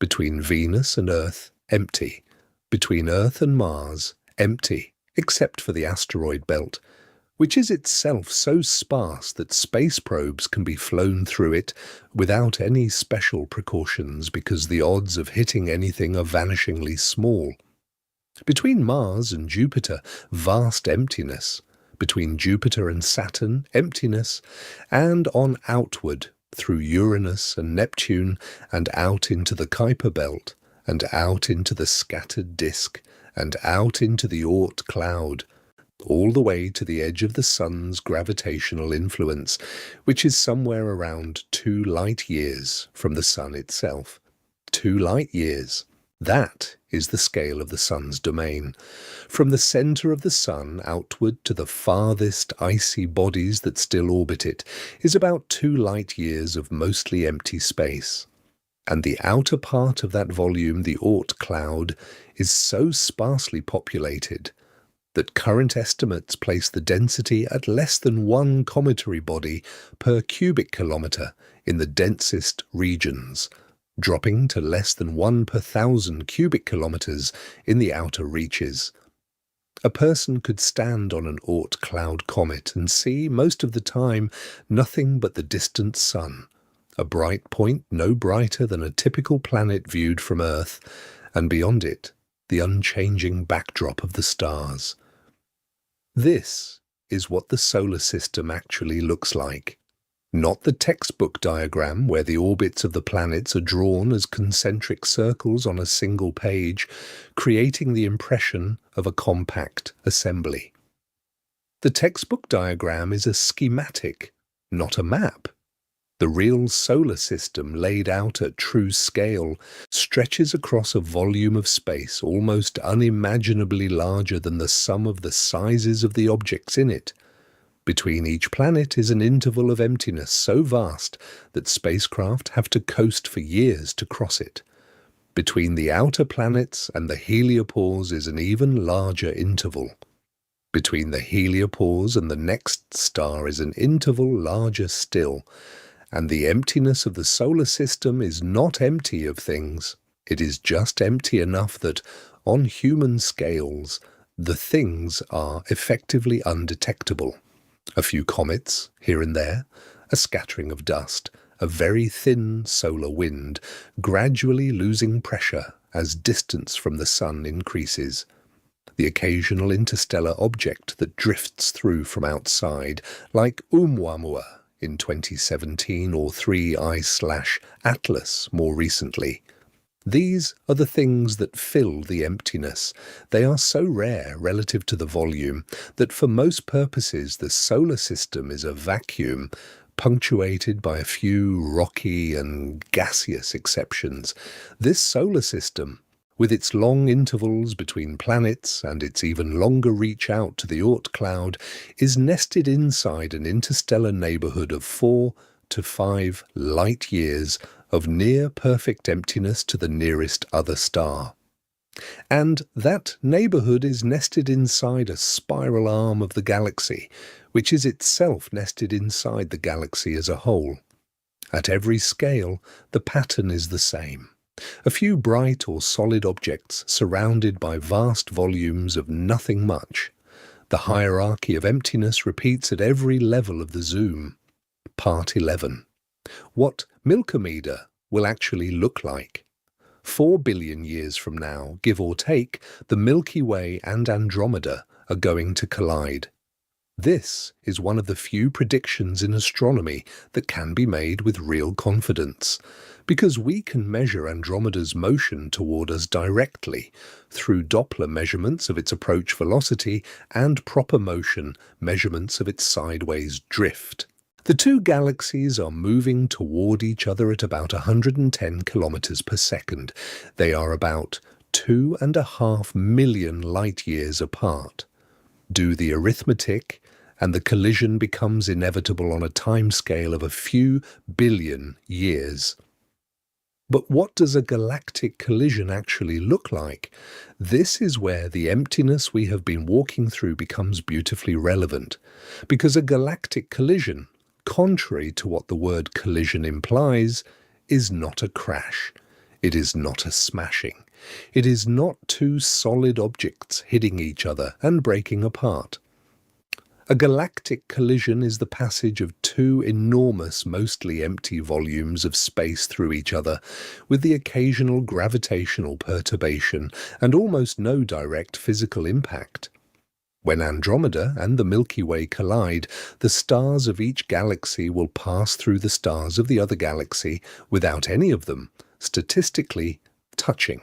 Between Venus and Earth, empty. Between Earth and Mars, empty. Except for the asteroid belt, which is itself so sparse that space probes can be flown through it without any special precautions because the odds of hitting anything are vanishingly small. Between Mars and Jupiter, vast emptiness. Between Jupiter and Saturn, emptiness. And on outward, through Uranus and Neptune, and out into the Kuiper belt, and out into the scattered disk, and out into the Oort cloud, all the way to the edge of the sun's gravitational influence, which is somewhere around 2 light years from the sun itself. 2 light years. That is the scale of the Sun's domain. From the center of the Sun outward to the farthest icy bodies that still orbit it is about 2 light-years of mostly empty space. And the outer part of that volume, the Oort cloud, is so sparsely populated that current estimates place the density at less than 1 cometary body per cubic kilometre in the densest regions, dropping to less than 1 per 1,000 cubic kilometres in the outer reaches. A person could stand on an Oort cloud comet and see, most of the time, nothing but the distant Sun, a bright point no brighter than a typical planet viewed from Earth, and beyond it, the unchanging backdrop of the stars. This is what the solar system actually looks like. Not the textbook diagram where the orbits of the planets are drawn as concentric circles on a single page, creating the impression of a compact assembly. The textbook diagram is a schematic, not a map. The real solar system, laid out at true scale, stretches across a volume of space almost unimaginably larger than the sum of the sizes of the objects in it. Between each planet is an interval of emptiness so vast that spacecraft have to coast for years to cross it. Between the outer planets and the heliopause is an even larger interval. Between the heliopause and the next star is an interval larger still. And the emptiness of the solar system is not empty of things. It is just empty enough that, on human scales, the things are effectively undetectable. A few comets, here and there, a scattering of dust, a very thin solar wind, gradually losing pressure as distance from the Sun increases. The occasional interstellar object that drifts through from outside, like Oumuamua in 2017 or 3I/Atlas more recently. These are the things that fill the emptiness. They are so rare relative to the volume that for most purposes the solar system is a vacuum, punctuated by a few rocky and gaseous exceptions. This solar system, with its long intervals between planets and its even longer reach out to the Oort cloud, is nested inside an interstellar neighbourhood of 4 to 5 light-years of near-perfect emptiness to the nearest other star. And that neighbourhood is nested inside a spiral arm of the galaxy, which is itself nested inside the galaxy as a whole. At every scale, the pattern is the same. A few bright or solid objects surrounded by vast volumes of nothing much. The hierarchy of emptiness repeats at every level of the zoom. Part 11. What Milkomeda will actually look like. 4 billion years from now, give or take, the Milky Way and Andromeda are going to collide. This is one of the few predictions in astronomy that can be made with real confidence, because we can measure Andromeda's motion toward us directly through Doppler measurements of its approach velocity and proper motion measurements of its sideways drift. The two galaxies are moving toward each other at about 110 kilometers per second. They are about 2.5 million light-years apart. Do the arithmetic, and the collision becomes inevitable on a timescale of a few billion years. But what does a galactic collision actually look like? This is where the emptiness we have been walking through becomes beautifully relevant, because a galactic collision, contrary to what the word collision implies, is not a crash. It is not a smashing. It is not two solid objects hitting each other and breaking apart. A galactic collision is the passage of two enormous, mostly empty volumes of space through each other, with the occasional gravitational perturbation and almost no direct physical impact. When Andromeda and the Milky Way collide, the stars of each galaxy will pass through the stars of the other galaxy without any of them, statistically, touching.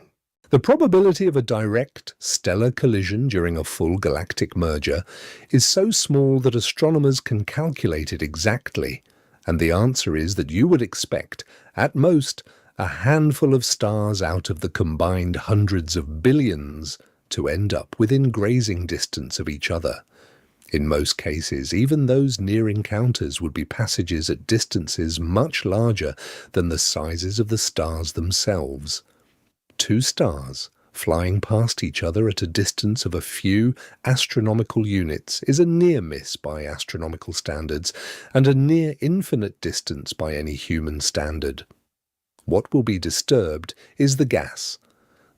The probability of a direct stellar collision during a full galactic merger is so small that astronomers can calculate it exactly, and the answer is that you would expect, at most, a handful of stars out of the combined hundreds of billions to end up within grazing distance of each other. In most cases, even those near encounters would be passages at distances much larger than the sizes of the stars themselves. Two stars flying past each other at a distance of a few astronomical units is a near miss by astronomical standards and a near infinite distance by any human standard. What will be disturbed is the gas.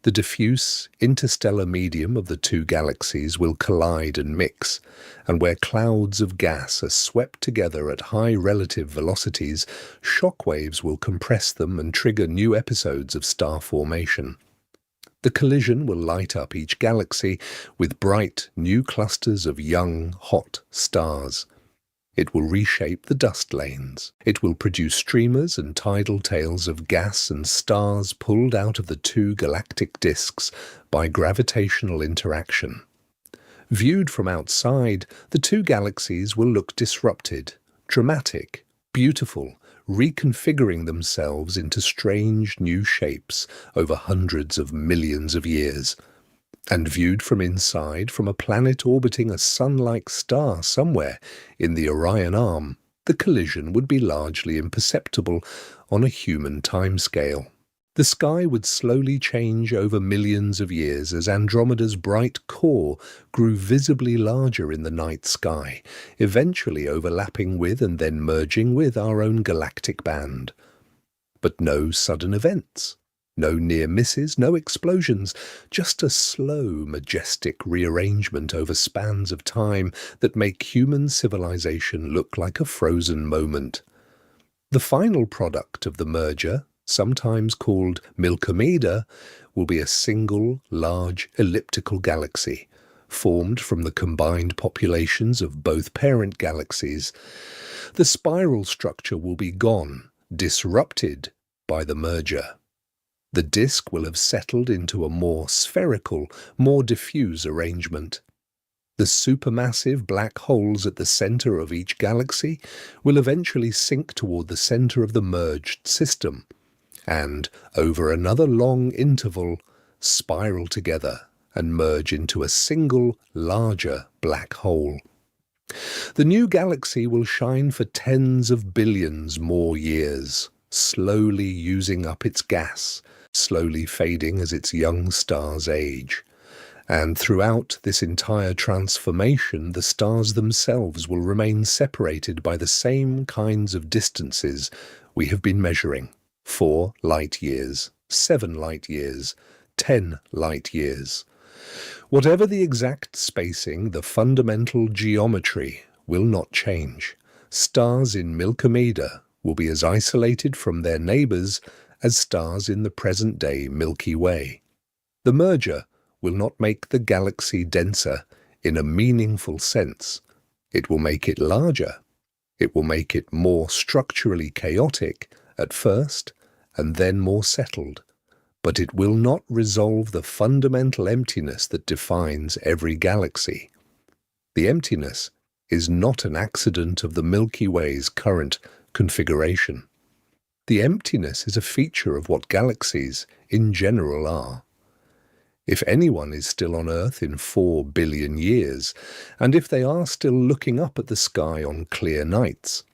The diffuse interstellar medium of the two galaxies will collide and mix, and where clouds of gas are swept together at high relative velocities, shock waves will compress them and trigger new episodes of star formation. The collision will light up each galaxy with bright new clusters of young, hot stars. It will reshape the dust lanes. It will produce streamers and tidal tails of gas and stars pulled out of the two galactic disks by gravitational interaction. Viewed from outside, the two galaxies will look disrupted, dramatic, beautiful, reconfiguring themselves into strange new shapes over hundreds of millions of years. And viewed from inside, from a planet orbiting a sun-like star somewhere in the Orion Arm, the collision would be largely imperceptible on a human timescale. The sky would slowly change over millions of years as Andromeda's bright core grew visibly larger in the night sky, eventually overlapping with and then merging with our own galactic band. But no sudden events. No near misses, no explosions, just a slow, majestic rearrangement over spans of time that make human civilization look like a frozen moment. The final product of the merger, sometimes called Milkomeda, will be a single, large, elliptical galaxy, formed from the combined populations of both parent galaxies. The spiral structure will be gone, disrupted by the merger. The disk will have settled into a more spherical, more diffuse arrangement. The supermassive black holes at the center of each galaxy will eventually sink toward the center of the merged system, and, over another long interval, spiral together and merge into a single, larger black hole. The new galaxy will shine for tens of billions more years, slowly using up its gas, slowly fading as its young stars age. And throughout this entire transformation, the stars themselves will remain separated by the same kinds of distances we have been measuring. 4 light years, 7 light years, 10 light years. Whatever the exact spacing, the fundamental geometry will not change. Stars in Milkomeda will be as isolated from their neighbors as stars in the present-day Milky Way. The merger will not make the galaxy denser in a meaningful sense. It will make it larger. It will make it more structurally chaotic at first and then more settled. But it will not resolve the fundamental emptiness that defines every galaxy. The emptiness is not an accident of the Milky Way's current configuration. The emptiness is a feature of what galaxies, in general, are. If anyone is still on Earth in 4 billion years, and if they are still looking up at the sky on clear nights,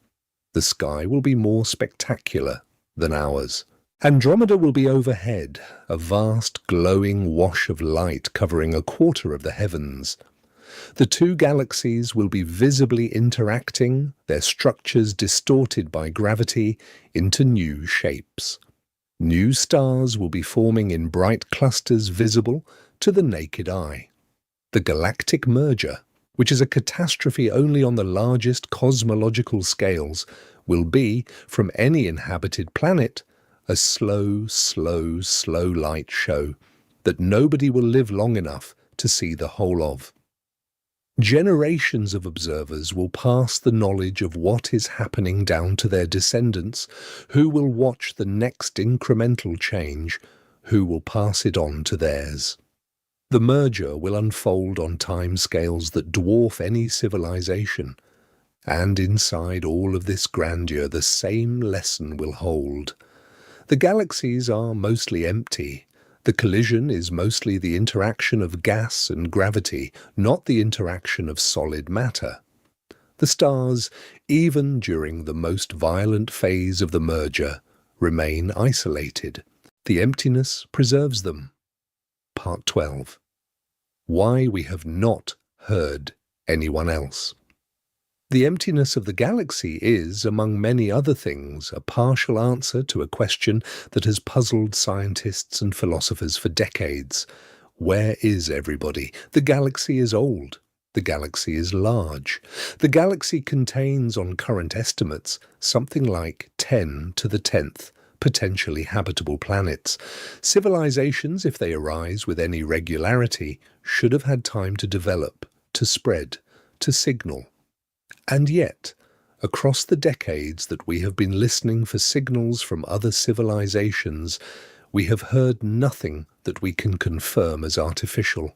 the sky will be more spectacular than ours. Andromeda will be overhead, a vast glowing wash of light covering a quarter of the heavens. The two galaxies will be visibly interacting, their structures distorted by gravity into new shapes. New stars will be forming in bright clusters visible to the naked eye. The galactic merger, which is a catastrophe only on the largest cosmological scales, will be, from any inhabited planet, a slow light show that nobody will live long enough to see the whole of. Generations of observers will pass the knowledge of what is happening down to their descendants, who will watch the next incremental change, who will pass it on to theirs. The merger will unfold on timescales that dwarf any civilization, and inside all of this grandeur the same lesson will hold. The galaxies are mostly empty. The collision is mostly the interaction of gas and gravity, not the interaction of solid matter. The stars, even during the most violent phase of the merger, remain isolated. The emptiness preserves them. Part 12. Why we have not heard anyone else. The emptiness of the galaxy is, among many other things, a partial answer to a question that has puzzled scientists and philosophers for decades. Where is everybody? The galaxy is old. The galaxy is large. The galaxy contains, on current estimates, something like 10 to the 10th potentially habitable planets. Civilizations, if they arise with any regularity, should have had time to develop, to spread, to signal. And yet, across the decades that we have been listening for signals from other civilizations, we have heard nothing that we can confirm as artificial.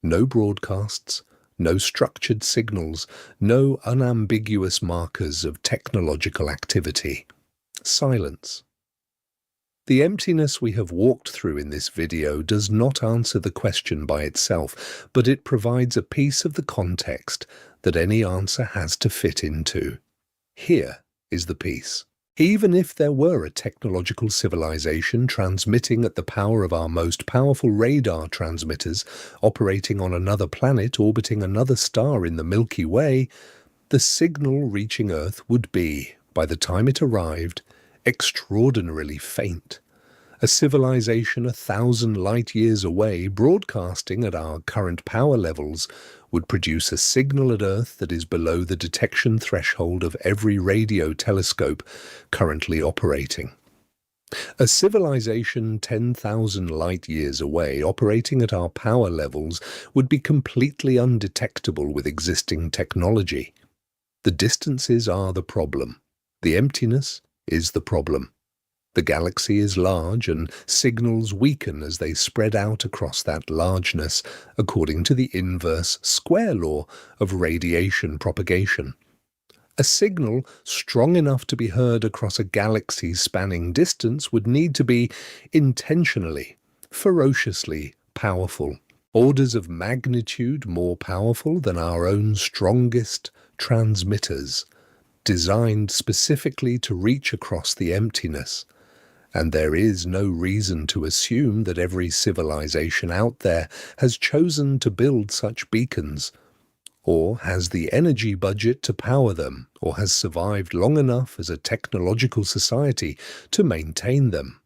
No broadcasts, no structured signals, no unambiguous markers of technological activity. Silence. The emptiness we have walked through in this video does not answer the question by itself, but it provides a piece of the context that any answer has to fit into. Here is the piece. Even if there were a technological civilization transmitting at the power of our most powerful radar transmitters, operating on another planet orbiting another star in the Milky Way, the signal reaching Earth would be, by the time it arrived, extraordinarily faint. A civilization 1,000 light-years away, broadcasting at our current power levels, would produce a signal at Earth that is below the detection threshold of every radio telescope currently operating. A civilization 10,000 light-years away, operating at our power levels, would be completely undetectable with existing technology. The distances are the problem. The emptiness is the problem. The galaxy is large and signals weaken as they spread out across that largeness, according to the inverse square law of radiation propagation. A signal strong enough to be heard across a galaxy-spanning distance would need to be intentionally, ferociously powerful, orders of magnitude more powerful than our own strongest transmitters, designed specifically to reach across the emptiness. And there is no reason to assume that every civilization out there has chosen to build such beacons, or has the energy budget to power them, or has survived long enough as a technological society to maintain them.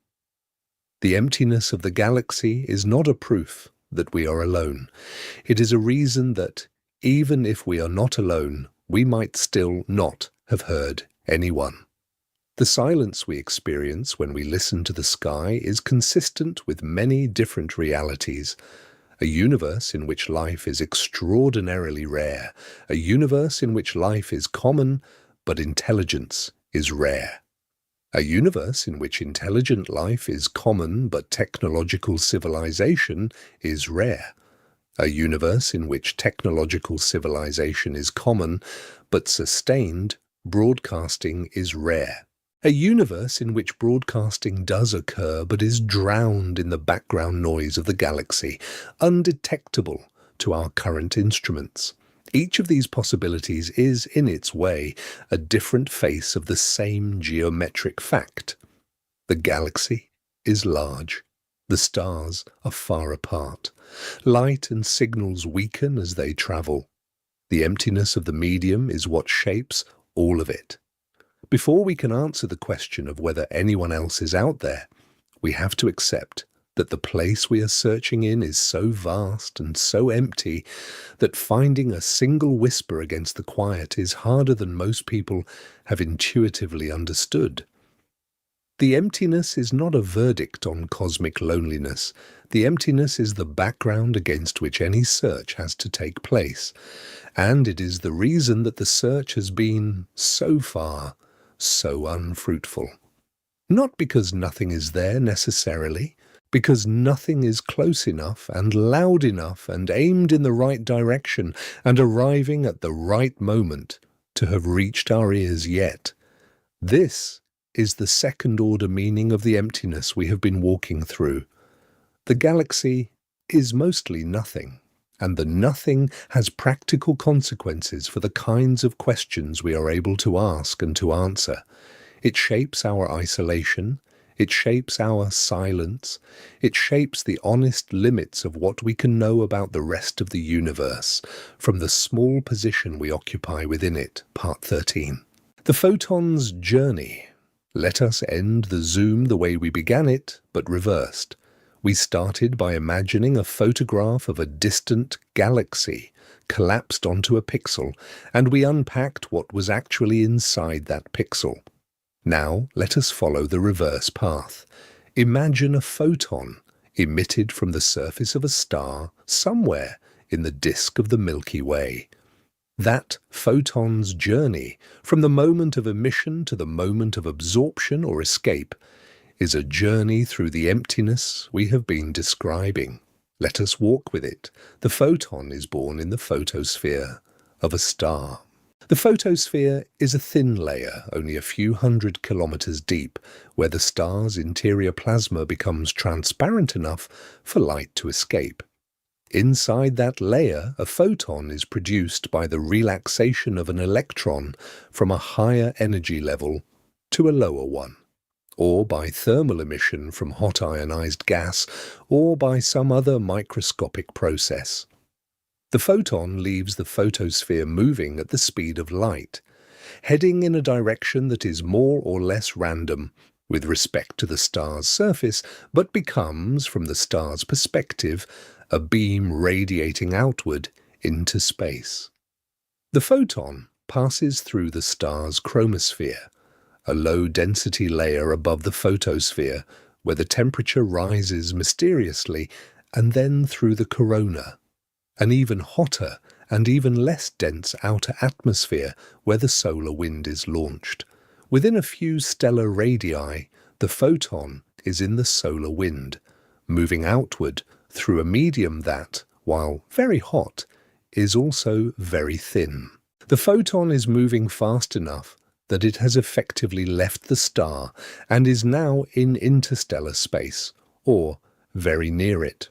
The emptiness of the galaxy is not a proof that we are alone. It is a reason that, even if we are not alone, we might still not have heard anyone. The silence we experience when we listen to the sky is consistent with many different realities. A universe in which life is extraordinarily rare. A universe in which life is common, but intelligence is rare. A universe in which intelligent life is common, but technological civilization is rare. A universe in which technological civilization is common, but sustained broadcasting is rare. A universe in which broadcasting does occur but is drowned in the background noise of the galaxy, undetectable to our current instruments. Each of these possibilities is, in its way, a different face of the same geometric fact. The galaxy is large. The stars are far apart. Light and signals weaken as they travel. The emptiness of the medium is what shapes all of it. Before we can answer the question of whether anyone else is out there, we have to accept that the place we are searching in is so vast and so empty that finding a single whisper against the quiet is harder than most people have intuitively understood. The emptiness is not a verdict on cosmic loneliness. The emptiness is the background against which any search has to take place, and it is the reason that the search has been, so far, so unfruitful. Not because nothing is there necessarily, because nothing is close enough and loud enough and aimed in the right direction and arriving at the right moment to have reached our ears yet. This is the second-order meaning of the emptiness we have been walking through. The galaxy is mostly nothing, and the nothing has practical consequences for the kinds of questions we are able to ask and to answer. It shapes our isolation, it shapes our silence, it shapes the honest limits of what we can know about the rest of the universe, from the small position we occupy within it. Part 13. The photon's journey. Let us end the zoom the way we began it, but reversed. We started by imagining a photograph of a distant galaxy collapsed onto a pixel, and we unpacked what was actually inside that pixel. Now let us follow the reverse path. Imagine a photon emitted from the surface of a star somewhere in the disk of the Milky Way. That photon's journey, from the moment of emission to the moment of absorption or escape, is a journey through the emptiness we have been describing. Let us walk with it. The photon is born in the photosphere of a star. The photosphere is a thin layer, only a few hundred kilometers deep, where the star's interior plasma becomes transparent enough for light to escape. Inside that layer, a photon is produced by the relaxation of an electron from a higher energy level to a lower one, or by thermal emission from hot ionized gas, or by some other microscopic process. The photon leaves the photosphere moving at the speed of light, heading in a direction that is more or less random with respect to the star's surface, but becomes, from the star's perspective, a beam radiating outward into space. The photon passes through the star's chromosphere, a low-density layer above the photosphere, where the temperature rises mysteriously, and then through the corona, an even hotter and even less dense outer atmosphere where the solar wind is launched. Within a few stellar radii, the photon is in the solar wind, moving outward through a medium that, while very hot, is also very thin. The photon is moving fast enough that it has effectively left the star and is now in interstellar space, or very near it.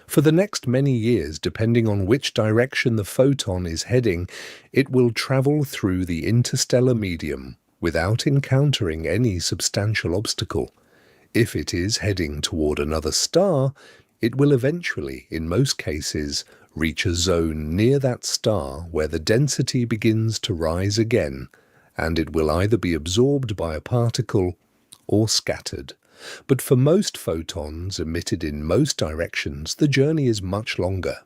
For the next many years, depending on which direction the photon is heading, it will travel through the interstellar medium without encountering any substantial obstacle. If it is heading toward another star, it will eventually, in most cases, reach a zone near that star where the density begins to rise again, and it will either be absorbed by a particle or scattered. But for most photons emitted in most directions, the journey is much longer.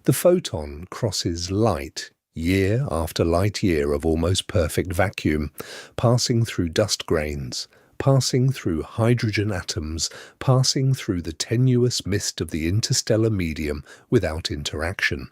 The photon crosses light year after light year of almost perfect vacuum, passing through dust grains, passing through hydrogen atoms, passing through the tenuous mist of the interstellar medium without interaction.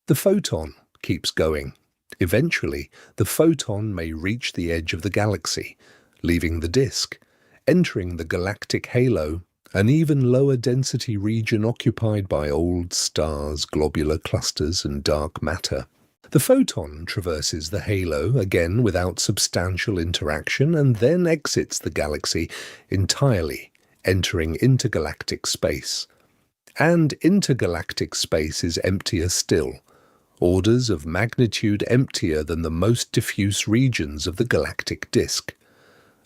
The photon keeps going. Eventually, the photon may reach the edge of the galaxy, leaving the disk, entering the galactic halo, an even lower density region occupied by old stars, globular clusters, and dark matter. The photon traverses the halo, again without substantial interaction, and then exits the galaxy entirely, entering intergalactic space. And intergalactic space is emptier still, orders of magnitude emptier than the most diffuse regions of the galactic disk.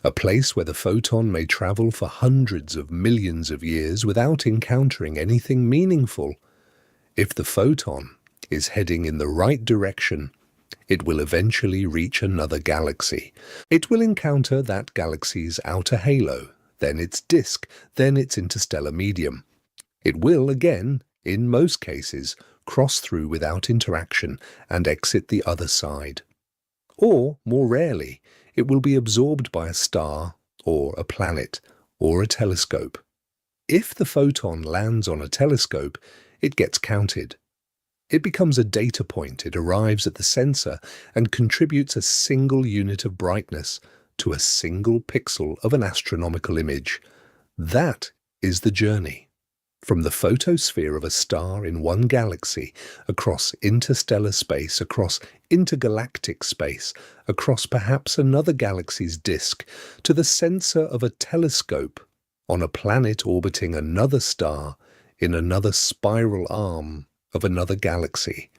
A place where the photon may travel for hundreds of millions of years without encountering anything meaningful. If the photon is heading in the right direction, it will eventually reach another galaxy. It will encounter that galaxy's outer halo, then its disk, then its interstellar medium. It will, again, in most cases, cross through without interaction and exit the other side. Or, more rarely, it will be absorbed by a star, or a planet, or a telescope. If the photon lands on a telescope, it gets counted. It becomes a data point. It arrives at the sensor and contributes a single unit of brightness to a single pixel of an astronomical image. That is the journey. From the photosphere of a star in one galaxy, across interstellar space, across intergalactic space, across perhaps another galaxy's disk, to the sensor of a telescope on a planet orbiting another star in another spiral arm of another galaxy.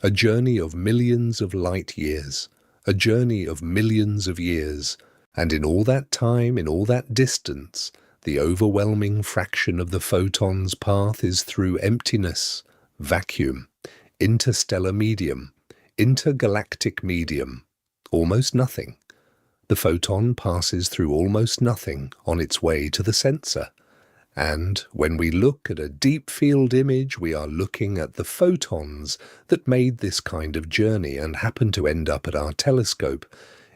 A journey of millions of light years, a journey of millions of years, and in all that time, in all that distance, the overwhelming fraction of the photon's path is through emptiness, vacuum, interstellar medium, intergalactic medium, almost nothing. The photon passes through almost nothing on its way to the sensor. And when we look at a deep field image, we are looking at the photons that made this kind of journey and happen to end up at our telescope.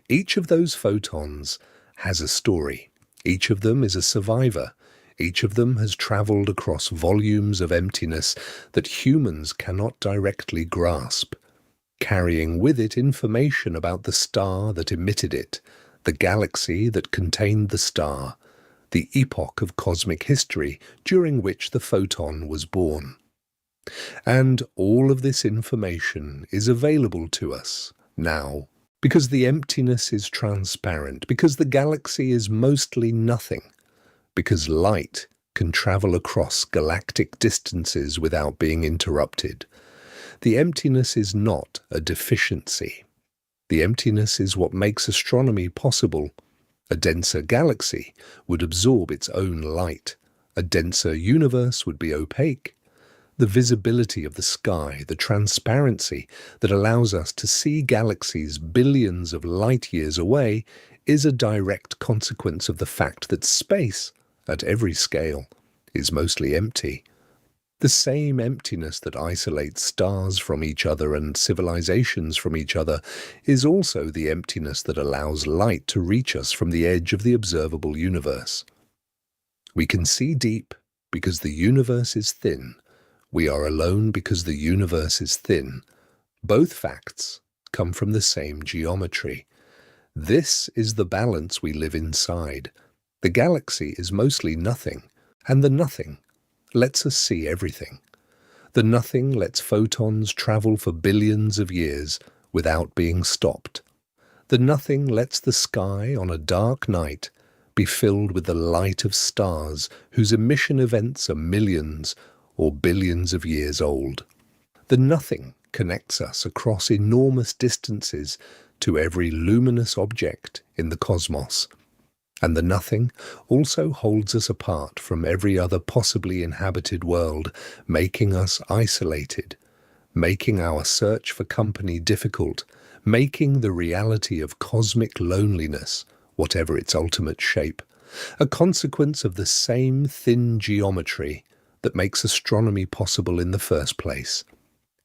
Each of those photons has a story. Each of them is a survivor. Each of them has traveled across volumes of emptiness that humans cannot directly grasp, carrying with it information about the star that emitted it, the galaxy that contained the star, the epoch of cosmic history during which the photon was born. And all of this information is available to us now, because the emptiness is transparent, because the galaxy is mostly nothing, because light can travel across galactic distances without being interrupted. The emptiness is not a deficiency. The emptiness is what makes astronomy possible. A denser galaxy would absorb its own light. A denser universe would be opaque. The visibility of the sky, the transparency that allows us to see galaxies billions of light years away, is a direct consequence of the fact that space, at every scale, is mostly empty. The same emptiness that isolates stars from each other and civilizations from each other is also the emptiness that allows light to reach us from the edge of the observable universe. We can see deep because the universe is thin. We are alone because the universe is thin. Both facts come from the same geometry. This is the balance we live inside. The galaxy is mostly nothing, and the nothing lets us see everything. The nothing lets photons travel for billions of years without being stopped. The nothing lets the sky on a dark night be filled with the light of stars whose emission events are millions or billions of years old. The nothing connects us across enormous distances to every luminous object in the cosmos. And the nothing also holds us apart from every other possibly inhabited world, making us isolated, making our search for company difficult, making the reality of cosmic loneliness, whatever its ultimate shape, a consequence of the same thin geometry that makes astronomy possible in the first place.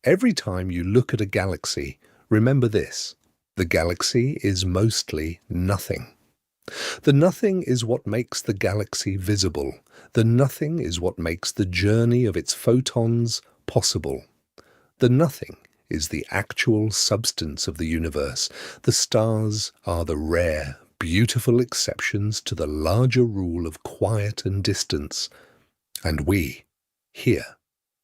Every time you look at a galaxy, remember this: the galaxy is mostly nothing. The nothing is what makes the galaxy visible. The nothing is what makes the journey of its photons possible. The nothing is the actual substance of the universe. The stars are the rare, beautiful exceptions to the larger rule of quiet and distance. And we, here,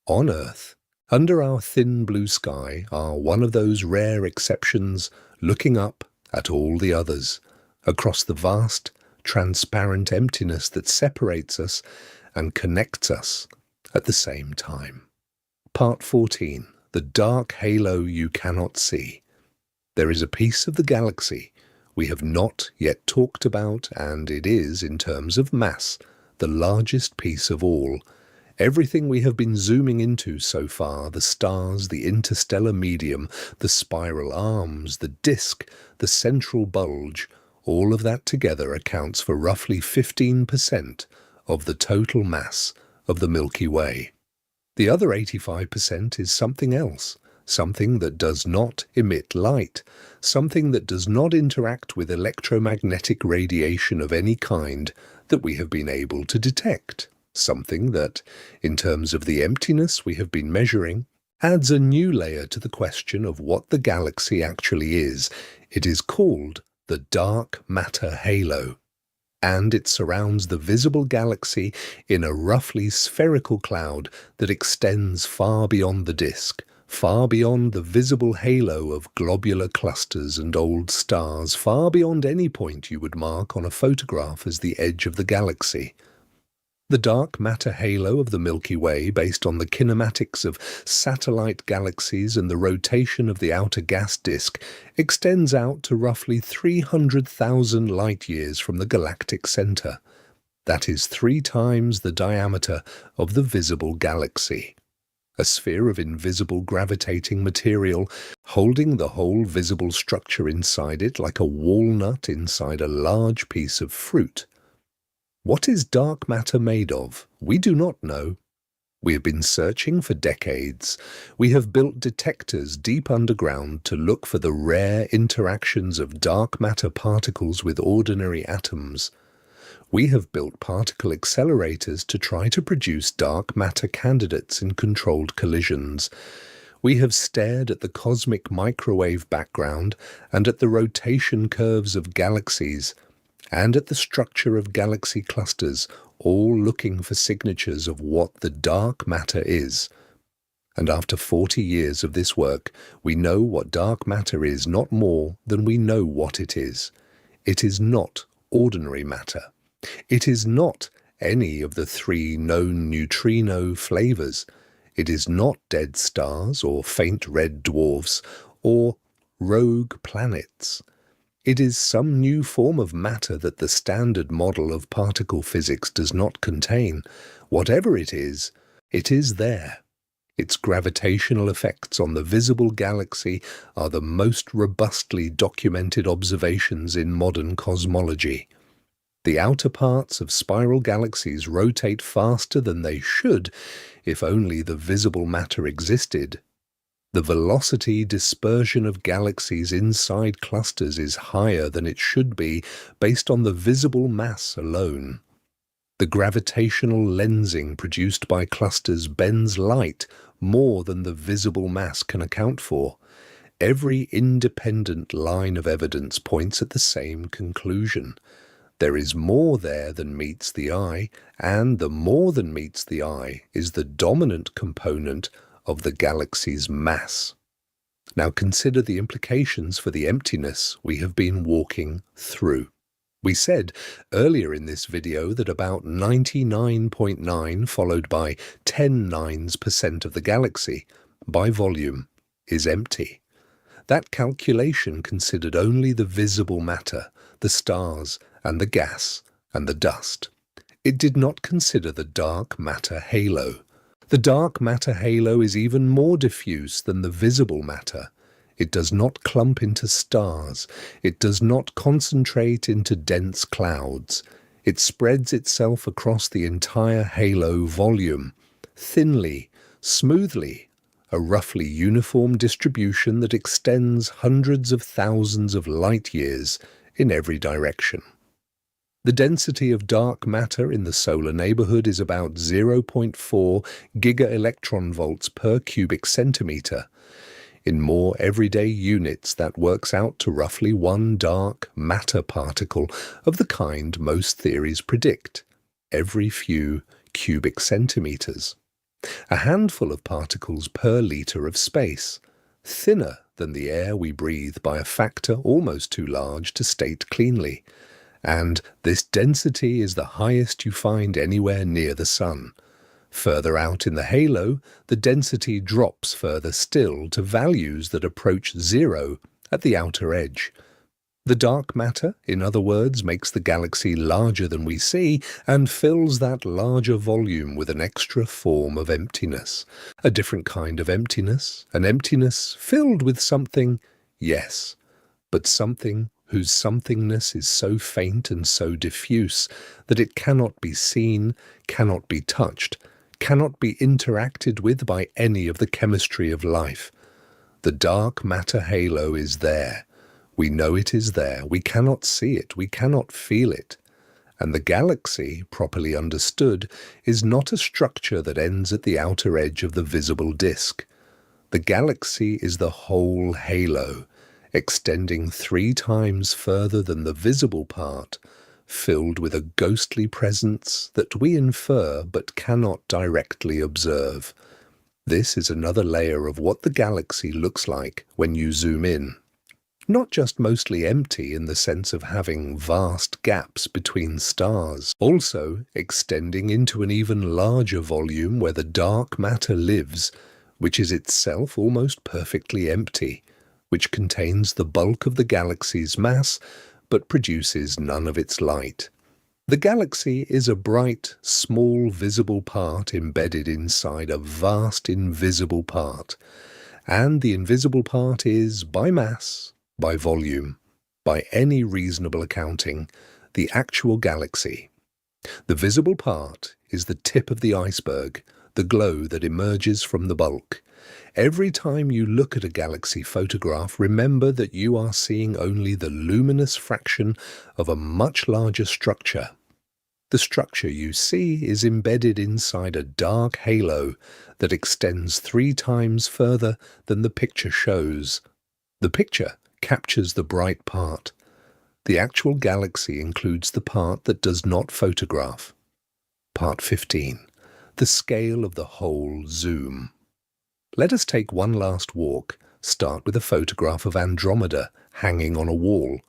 on Earth, under our thin blue sky, are one of those rare exceptions looking up at all the others, across the vast, transparent emptiness that separates us and connects us at the same time. Part 14. The dark halo you cannot see. There is a piece of the galaxy we have not yet talked about, and it is, in terms of mass, the largest piece of all. Everything we have been zooming into so far, the stars, the interstellar medium, the spiral arms, the disk, the central bulge, all of that together accounts for roughly 15% of the total mass of the Milky Way. The other 85% is something else, something that does not emit light, something that does not interact with electromagnetic radiation of any kind that we have been able to detect. Something that, in terms of the emptiness we have been measuring, adds a new layer to the question of what the galaxy actually is. It is called the dark matter halo. and it surrounds the visible galaxy in a roughly spherical cloud that extends far beyond the disk, far beyond the visible halo of globular clusters and old stars, far beyond any point you would mark on a photograph as the edge of the galaxy. The dark matter halo of the Milky Way, based on the kinematics of satellite galaxies and the rotation of the outer gas disk, extends out to roughly 300,000 light-years from the galactic center. That is 3 times the diameter of the visible galaxy. A sphere of invisible gravitating material, holding the whole visible structure inside it like a walnut inside a large piece of fruit. What is dark matter made of? We do not know. We have been searching for decades. We have built detectors deep underground to look for the rare interactions of dark matter particles with ordinary atoms. We have built particle accelerators to try to produce dark matter candidates in controlled collisions. We have stared at the cosmic microwave background and at the rotation curves of galaxies, and at the structure of galaxy clusters, all looking for signatures of what the dark matter is. And after 40 years of this work, we know what dark matter is not more than we know what it is. It is not ordinary matter. It is not any of the 3 known neutrino flavors. It is not dead stars or faint red dwarfs or rogue planets. It is some new form of matter that the standard model of particle physics does not contain. Whatever it is there. Its gravitational effects on the visible galaxy are the most robustly documented observations in modern cosmology. The outer parts of spiral galaxies rotate faster than they should if only the visible matter existed. The velocity dispersion of galaxies inside clusters is higher than it should be based on the visible mass alone. The gravitational lensing produced by clusters bends light more than the visible mass can account for. Every independent line of evidence points at the same conclusion. There is more there than meets the eye, and the more than meets the eye is the dominant component of the galaxy's mass. Now consider the implications for the emptiness we have been walking through. We said earlier in this video that about 99.9 followed by 10 nines% of the galaxy, by volume, is empty. That calculation considered only the visible matter, the stars and the gas and the dust. It did not consider the dark matter halo. The dark matter halo is even more diffuse than the visible matter. It does not clump into stars. It does not concentrate into dense clouds. It spreads itself across the entire halo volume, thinly, smoothly, a roughly uniform distribution that extends hundreds of thousands of light-years in every direction. The density of dark matter in the solar neighborhood is about 0.4 giga-electronvolts per cubic centimeter. In more everyday units, that works out to roughly 1 dark matter particle of the kind most theories predict, every few cubic centimeters. A handful of particles per liter of space, thinner than the air we breathe by a factor almost too large to state cleanly. And this density is the highest you find anywhere near the Sun. Further out in the halo, the density drops further still to values that approach 0 at the outer edge. The dark matter, in other words, makes the galaxy larger than we see and fills that larger volume with an extra form of emptiness. A different kind of emptiness, an emptiness filled with something, yes, but something whose somethingness is so faint and so diffuse that it cannot be seen, cannot be touched, cannot be interacted with by any of the chemistry of life. The dark matter halo is there. We know it is there. We cannot see it. We cannot feel it. And the galaxy, properly understood, is not a structure that ends at the outer edge of the visible disk. The galaxy is the whole halo, extending 3 times further than the visible part, filled with a ghostly presence that we infer but cannot directly observe. This is another layer of what the galaxy looks like when you zoom in. Not just mostly empty in the sense of having vast gaps between stars, also extending into an even larger volume where the dark matter lives, which is itself almost perfectly empty, which contains the bulk of the galaxy's mass but produces none of its light. The galaxy is a bright, small visible part embedded inside a vast invisible part, and the invisible part is, by mass, by volume, by any reasonable accounting, the actual galaxy. The visible part is the tip of the iceberg, the glow that emerges from the bulk. Every time you look at a galaxy photograph, remember that you are seeing only the luminous fraction of a much larger structure. The structure you see is embedded inside a dark halo that extends 3 times further than the picture shows. The picture captures the bright part. The actual galaxy includes the part that does not photograph. Part 15. The scale of the whole zoom. Let us take one last walk. Start with a photograph of Andromeda hanging on a wall.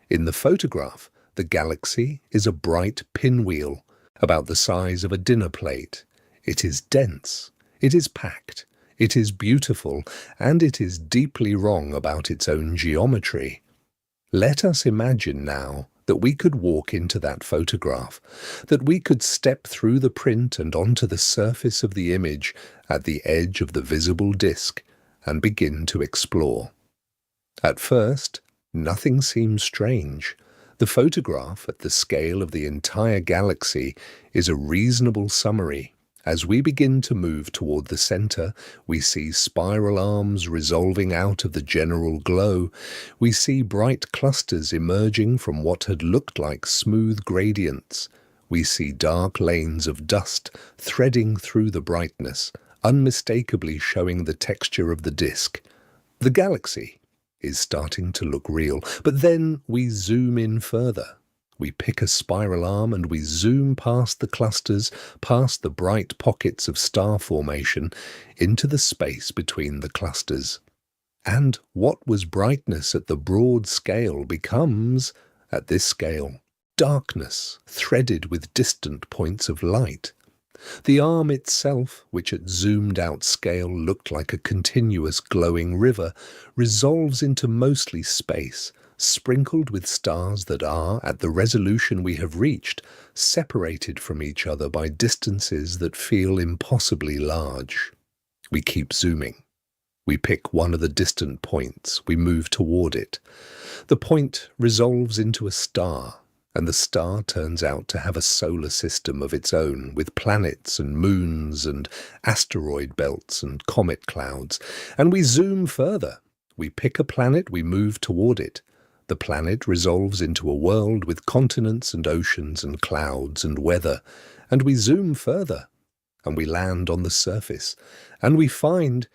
In the photograph, the galaxy is a bright pinwheel, about the size of a dinner plate. It is dense, it is packed, it is beautiful, and it is deeply wrong about its own geometry. Let us imagine now that we could walk into that photograph, that we could step through the print and onto the surface of the image at the edge of the visible disk and begin to explore. At first, nothing seems strange. The photograph at the scale of the entire galaxy is a reasonable summary. As we begin to move toward the center, we see spiral arms resolving out of the general glow. We see bright clusters emerging from what had looked like smooth gradients. We see dark lanes of dust threading through the brightness, unmistakably showing the texture of the disk. The galaxy is starting to look real, but then we zoom in further. We pick a spiral arm and we zoom past the clusters, past the bright pockets of star formation, into the space between the clusters. And what was brightness at the broad scale becomes, at this scale, darkness threaded with distant points of light. The arm itself, which at zoomed-out scale looked like a continuous glowing river, resolves into mostly space, sprinkled with stars that are, at the resolution we have reached, separated from each other by distances that feel impossibly large. We keep zooming. We pick one of the distant points, we move toward it. The point resolves into a star, and the star turns out to have a solar system of its own, with planets and moons and asteroid belts and comet clouds. And we zoom further. We pick a planet, we move toward it. The planet resolves into a world with continents and oceans and clouds and weather. And we zoom further, and we land on the surface. And we find,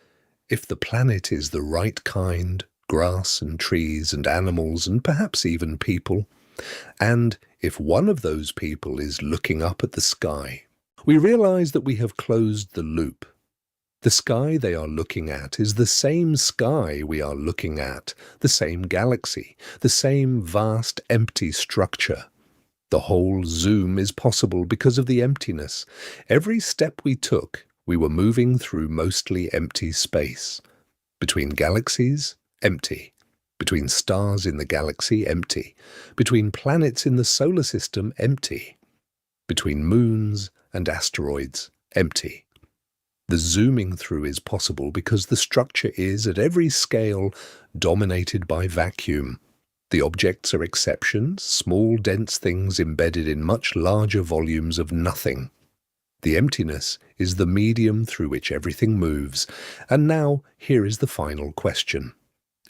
if the planet is the right kind, grass and trees and animals and perhaps even people, and if one of those people is looking up at the sky, we realize that we have closed the loop. The sky they are looking at is the same sky we are looking at, the same galaxy, the same vast empty structure. The whole zoom is possible because of the emptiness. Every step we took, we were moving through mostly empty space. Between galaxies, empty. Between stars in the galaxy, empty. Between planets in the solar system, empty. Between moons and asteroids, empty. The zooming through is possible because the structure is, at every scale, dominated by vacuum. The objects are exceptions, small, dense things embedded in much larger volumes of nothing. The emptiness is the medium through which everything moves. And now, here is the final question.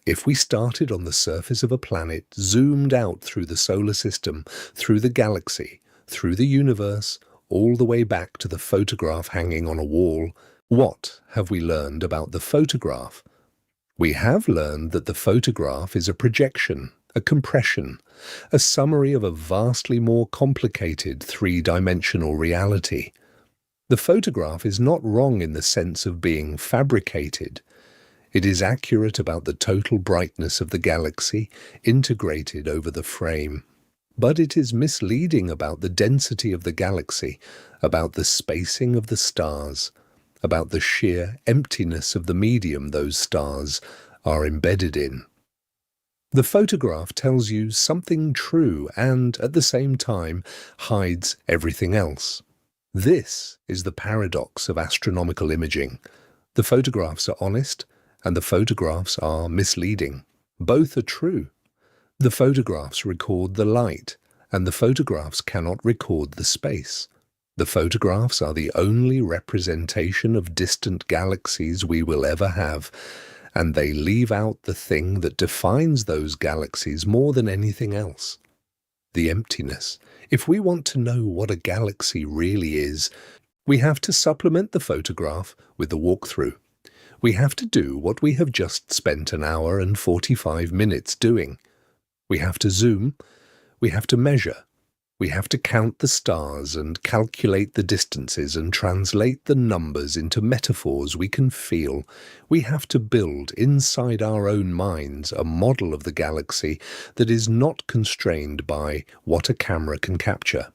If we started on the surface of a planet, zoomed out through the solar system, through the galaxy, through the universe, all the way back to the photograph hanging on a wall, what have we learned about the photograph? We have learned that the photograph is a projection, a compression, a summary of a vastly more complicated three-dimensional reality. The photograph is not wrong in the sense of being fabricated. It is accurate about the total brightness of the galaxy integrated over the frame. But it is misleading about the density of the galaxy, about the spacing of the stars, about the sheer emptiness of the medium those stars are embedded in. The photograph tells you something true and, at the same time, hides everything else. This is the paradox of astronomical imaging. The photographs are honest, and the photographs are misleading. Both are true. The photographs record the light, and the photographs cannot record the space. The photographs are the only representation of distant galaxies we will ever have, and they leave out the thing that defines those galaxies more than anything else: the emptiness. If we want to know what a galaxy really is, we have to supplement the photograph with the walkthrough. We have to do what we have just spent an hour and 45 minutes doing. We have to zoom, we have to measure, we have to count the stars and calculate the distances and translate the numbers into metaphors we can feel. We have to build inside our own minds a model of the galaxy that is not constrained by what a camera can capture.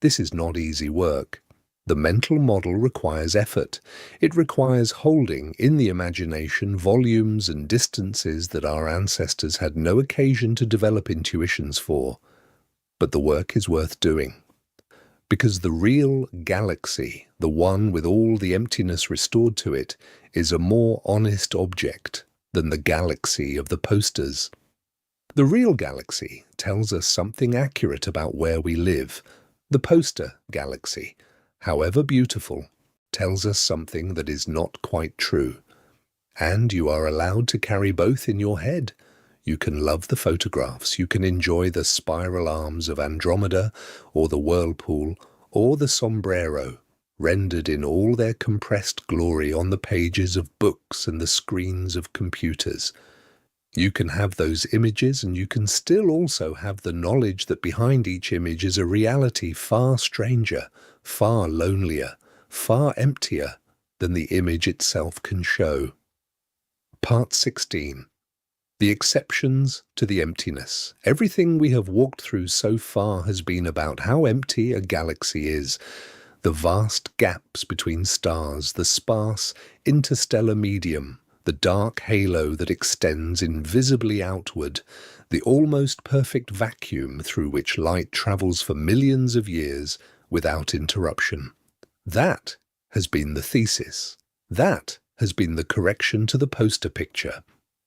This is not easy work. The mental model requires effort. It requires holding in the imagination volumes and distances that our ancestors had no occasion to develop intuitions for. But the work is worth doing. Because the real galaxy, the one with all the emptiness restored to it, is a more honest object than the galaxy of the posters. The real galaxy tells us something accurate about where we live. The poster galaxy, however beautiful, tells us something that is not quite true. And you are allowed to carry both in your head. You can love the photographs, you can enjoy the spiral arms of Andromeda, or the whirlpool, or the sombrero, rendered in all their compressed glory on the pages of books and the screens of computers. You can have those images, and you can still also have the knowledge that behind each image is a reality far stranger, far lonelier, far emptier than the image itself can show. Part 16. The exceptions to the emptiness. Everything we have walked through so far has been about how empty a galaxy is. The vast gaps between stars, the sparse interstellar medium, the dark halo that extends invisibly outward, the almost perfect vacuum through which light travels for millions of years without interruption. That has been the thesis. That has been the correction to the poster picture.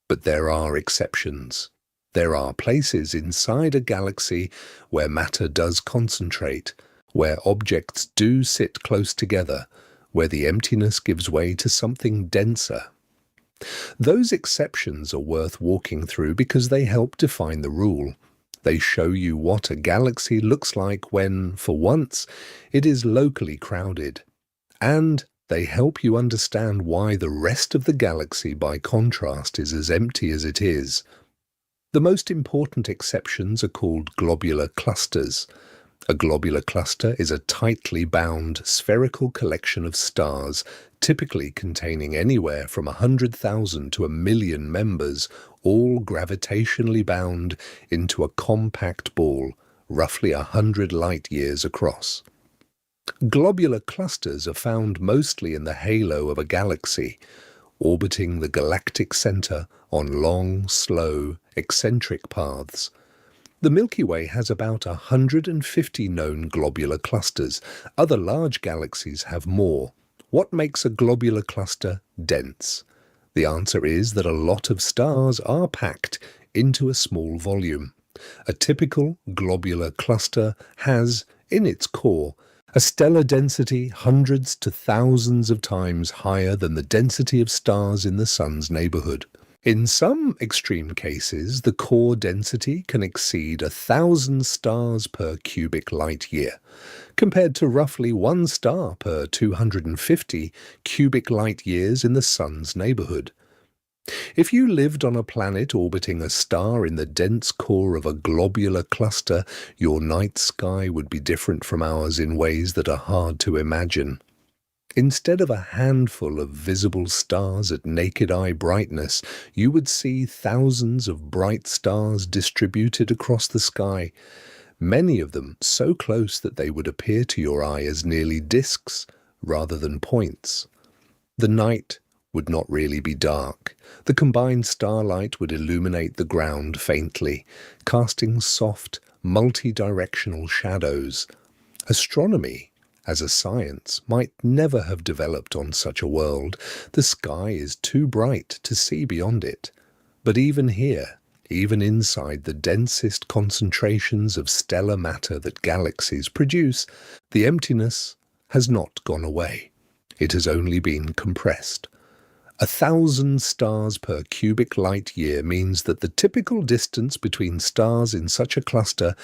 But there are exceptions. There are places inside a galaxy where matter does concentrate, where objects do sit close together, where the emptiness gives way to something denser. Those exceptions are worth walking through because they help define the rule. They show you what a galaxy looks like when, for once, it is locally crowded. And they help you understand why the rest of the galaxy, by contrast, is as empty as it is. The most important exceptions are called globular clusters. A globular cluster is a tightly bound spherical collection of stars, typically containing anywhere from 100,000 to 1,000,000 members, all gravitationally bound into a compact ball, roughly 100 light-years across. Globular clusters are found mostly in the halo of a galaxy, orbiting the galactic center on long, slow, eccentric paths. The Milky Way has about 150 known globular clusters. Other large galaxies have more. What makes a globular cluster dense? The answer is that a lot of stars are packed into a small volume. A typical globular cluster has, in its core, a stellar density hundreds to thousands of times higher than the density of stars in the Sun's neighborhood. In some extreme cases, the core density can exceed 1,000 stars per cubic light-year, compared to roughly 1 star per 250 cubic light-years in the Sun's neighborhood. If you lived on a planet orbiting a star in the dense core of a globular cluster, your night sky would be different from ours in ways that are hard to imagine. Instead of a handful of visible stars at naked eye brightness, you would see thousands of bright stars distributed across the sky, many of them so close that they would appear to your eye as nearly disks rather than points. The night would not really be dark. The combined starlight would illuminate the ground faintly, casting soft, multi-directional shadows. Astronomy, as a science, might never have developed on such a world. The sky is too bright to see beyond it. But even here, even inside the densest concentrations of stellar matter that galaxies produce, the emptiness has not gone away. It has only been compressed. 1,000 stars per cubic light year means that the typical distance between stars in such a cluster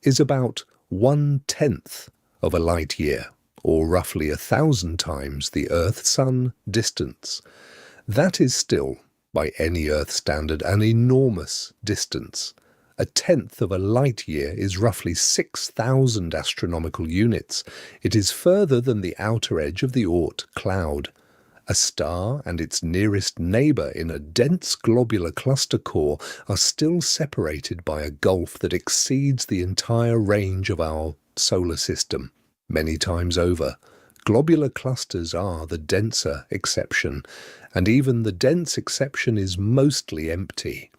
is about 1/10 of a light year, or roughly 1,000 times the Earth-Sun distance. That is still, by any Earth standard, an enormous distance. 1/10 of a light year is roughly 6,000 astronomical units. It is further than the outer edge of the Oort cloud. A star and its nearest neighbour in a dense globular cluster core are still separated by a gulf that exceeds the entire range of our solar system, many times over. Globular clusters are the denser exception, and even the dense exception is mostly empty.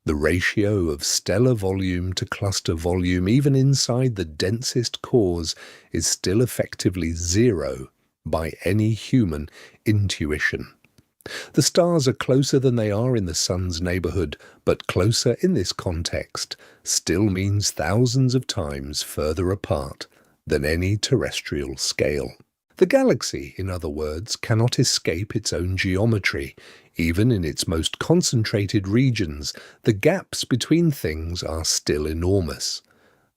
The ratio of stellar volume to cluster volume, even inside the densest cores, is still effectively zero by any human intuition. The stars are closer than they are in the Sun's neighbourhood, but closer in this context still means thousands of times further apart than any terrestrial scale. The galaxy, in other words, cannot escape its own geometry. Even in its most concentrated regions, the gaps between things are still enormous.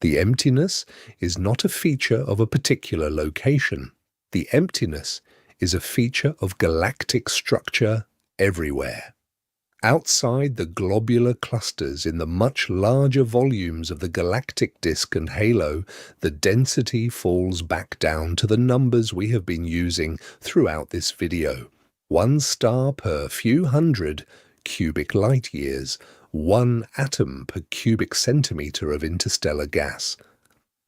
The emptiness is not a feature of a particular location. The emptiness is a feature of galactic structure everywhere. Outside the globular clusters in the much larger volumes of the galactic disk and halo, the density falls back down to the numbers we have been using throughout this video. 1 star per few hundred cubic light years, 1 atom per cubic centimetre of interstellar gas.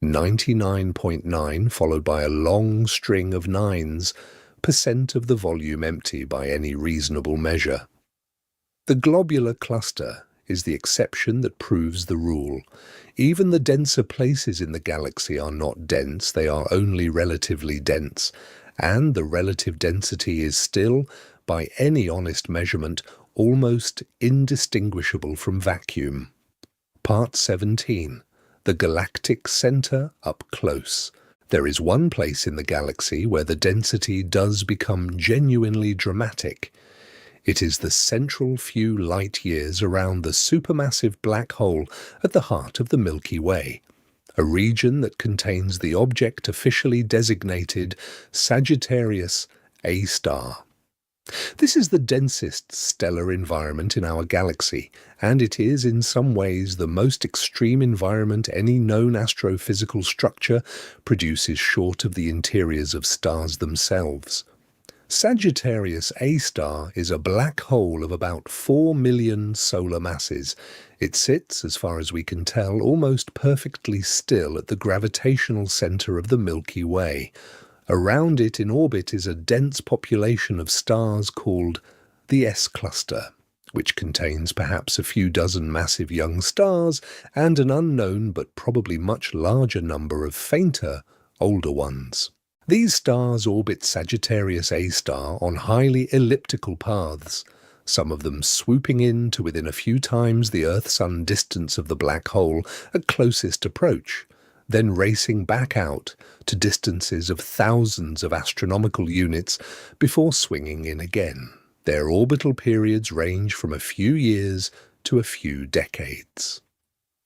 99.9 followed by a long string of nines, % of the volume empty by any reasonable measure. The globular cluster is the exception that proves the rule. Even the denser places in the galaxy are not dense, they are only relatively dense, and the relative density is still, by any honest measurement, almost indistinguishable from vacuum. Part 17. The galactic centre up close. There is one place in the galaxy where the density does become genuinely dramatic. It is the central few light years around the supermassive black hole at the heart of the Milky Way, a region that contains the object officially designated Sagittarius A star. This is the densest stellar environment in our galaxy, and it is in some ways the most extreme environment any known astrophysical structure produces short of the interiors of stars themselves. Sagittarius A star is a black hole of about 4 million solar masses. It sits, as far as we can tell, almost perfectly still at the gravitational centre of the Milky Way. Around it in orbit is a dense population of stars called the S-cluster, which contains perhaps a few dozen massive young stars and an unknown but probably much larger number of fainter, older ones. These stars orbit Sagittarius A star on highly elliptical paths, some of them swooping in to within a few times the Earth-Sun distance of the black hole at closest approach, then racing back out to distances of thousands of astronomical units before swinging in again. Their orbital periods range from a few years to a few decades.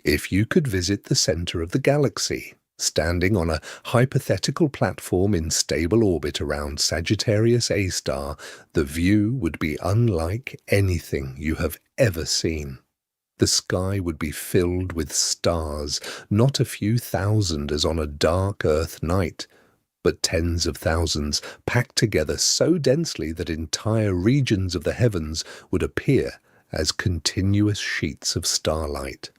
If you could visit the centre of the galaxy, Standing on a hypothetical platform in stable orbit around Sagittarius A star, the view would be unlike anything you have ever seen. The sky would be filled with stars, not a few thousand as on a dark Earth night, but tens of thousands, packed together so densely that entire regions of the heavens would appear as continuous sheets of starlight.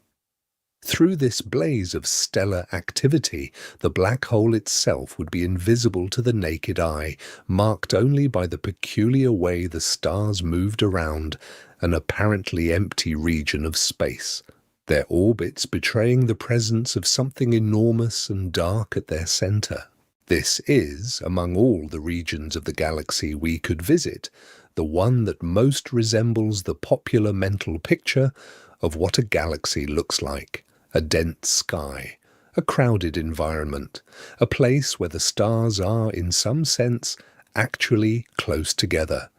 Through this blaze of stellar activity, the black hole itself would be invisible to the naked eye, marked only by the peculiar way the stars moved around an apparently empty region of space, their orbits betraying the presence of something enormous and dark at their center. This is, among all the regions of the galaxy we could visit, the one that most resembles the popular mental picture of what a galaxy looks like: a dense sky, a crowded environment, a place where the stars are, in some sense, actually close together.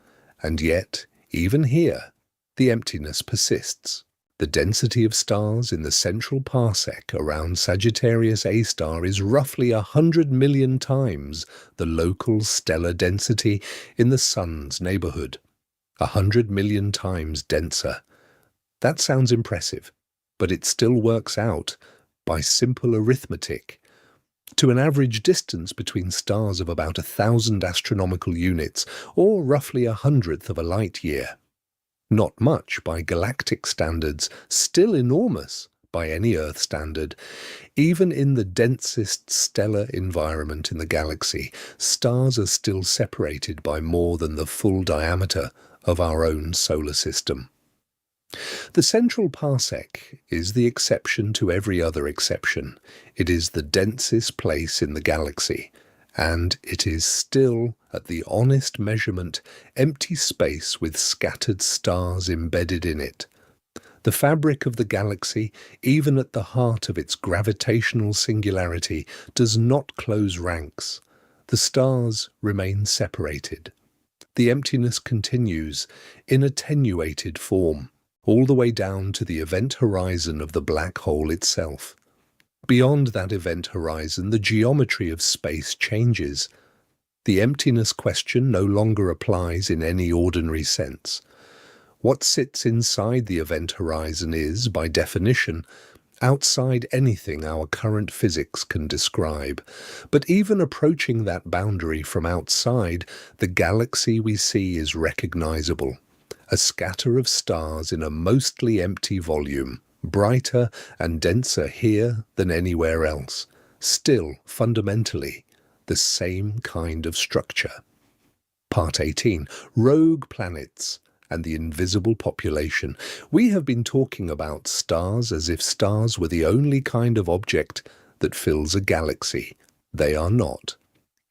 And yet, even here, the emptiness persists. The density of stars in the central parsec around Sagittarius A star is roughly 100 million times the local stellar density in the Sun's neighborhood. 100 million times denser. That sounds impressive, but it still works out, by simple arithmetic, to an average distance between stars of about 1,000 astronomical units, or roughly 1/100th of a light year. Not much by galactic standards, still enormous by any Earth standard. Even in the densest stellar environment in the galaxy, stars are still separated by more than the full diameter of our own solar system. The central parsec is the exception to every other exception. It is the densest place in the galaxy, and it is still, at the honest measurement, empty space with scattered stars embedded in it. The fabric of the galaxy, even at the heart of its gravitational singularity, does not close ranks. The stars remain separated. The emptiness continues, in attenuated form, all the way down to the event horizon of the black hole itself. Beyond that event horizon, the geometry of space changes. The emptiness question no longer applies in any ordinary sense. What sits inside the event horizon is, by definition, outside anything our current physics can describe. But even approaching that boundary from outside, the galaxy we see is recognizable. A scatter of stars in a mostly empty volume, brighter and denser here than anywhere else. Still, fundamentally, the same kind of structure. Part 18. Rogue planets and the invisible population. We have been talking about stars as if stars were the only kind of object that fills a galaxy. They are not.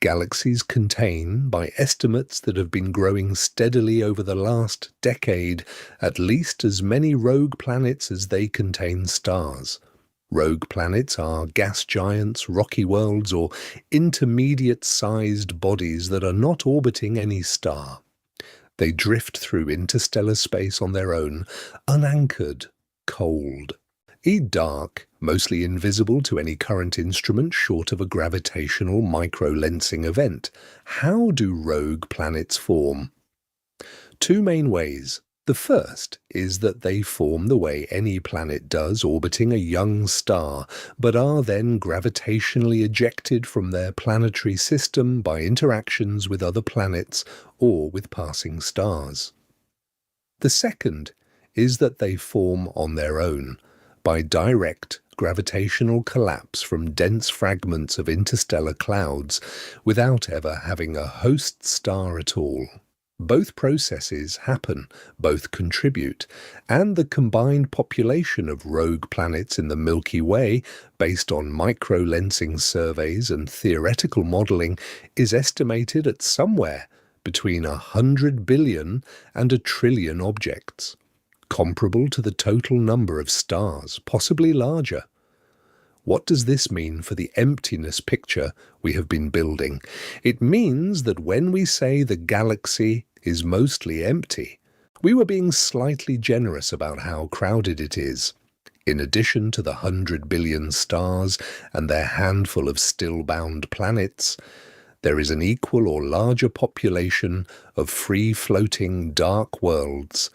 Galaxies contain, by estimates that have been growing steadily over the last decade, at least as many rogue planets as they contain stars. Rogue planets are gas giants, rocky worlds, or intermediate-sized bodies that are not orbiting any star. They drift through interstellar space on their own, unanchored, cold. Dark, mostly invisible to any current instrument short of a gravitational microlensing event. How do rogue planets form? Two main ways. The first is that they form the way any planet does orbiting a young star, but are then gravitationally ejected from their planetary system by interactions with other planets or with passing stars. The second is that they form on their own, by direct gravitational collapse from dense fragments of interstellar clouds, without ever having a host star at all. Both processes happen, both contribute, and the combined population of rogue planets in the Milky Way, based on microlensing surveys and theoretical modeling, is estimated at somewhere between 100 billion and 1 trillion objects, comparable to the total number of stars, possibly larger. What does this mean for the emptiness picture we have been building? It means that when we say the galaxy is mostly empty, we were being slightly generous about how crowded it is. In addition to the 100 billion stars and their handful of still-bound planets, there is an equal or larger population of free-floating dark worlds,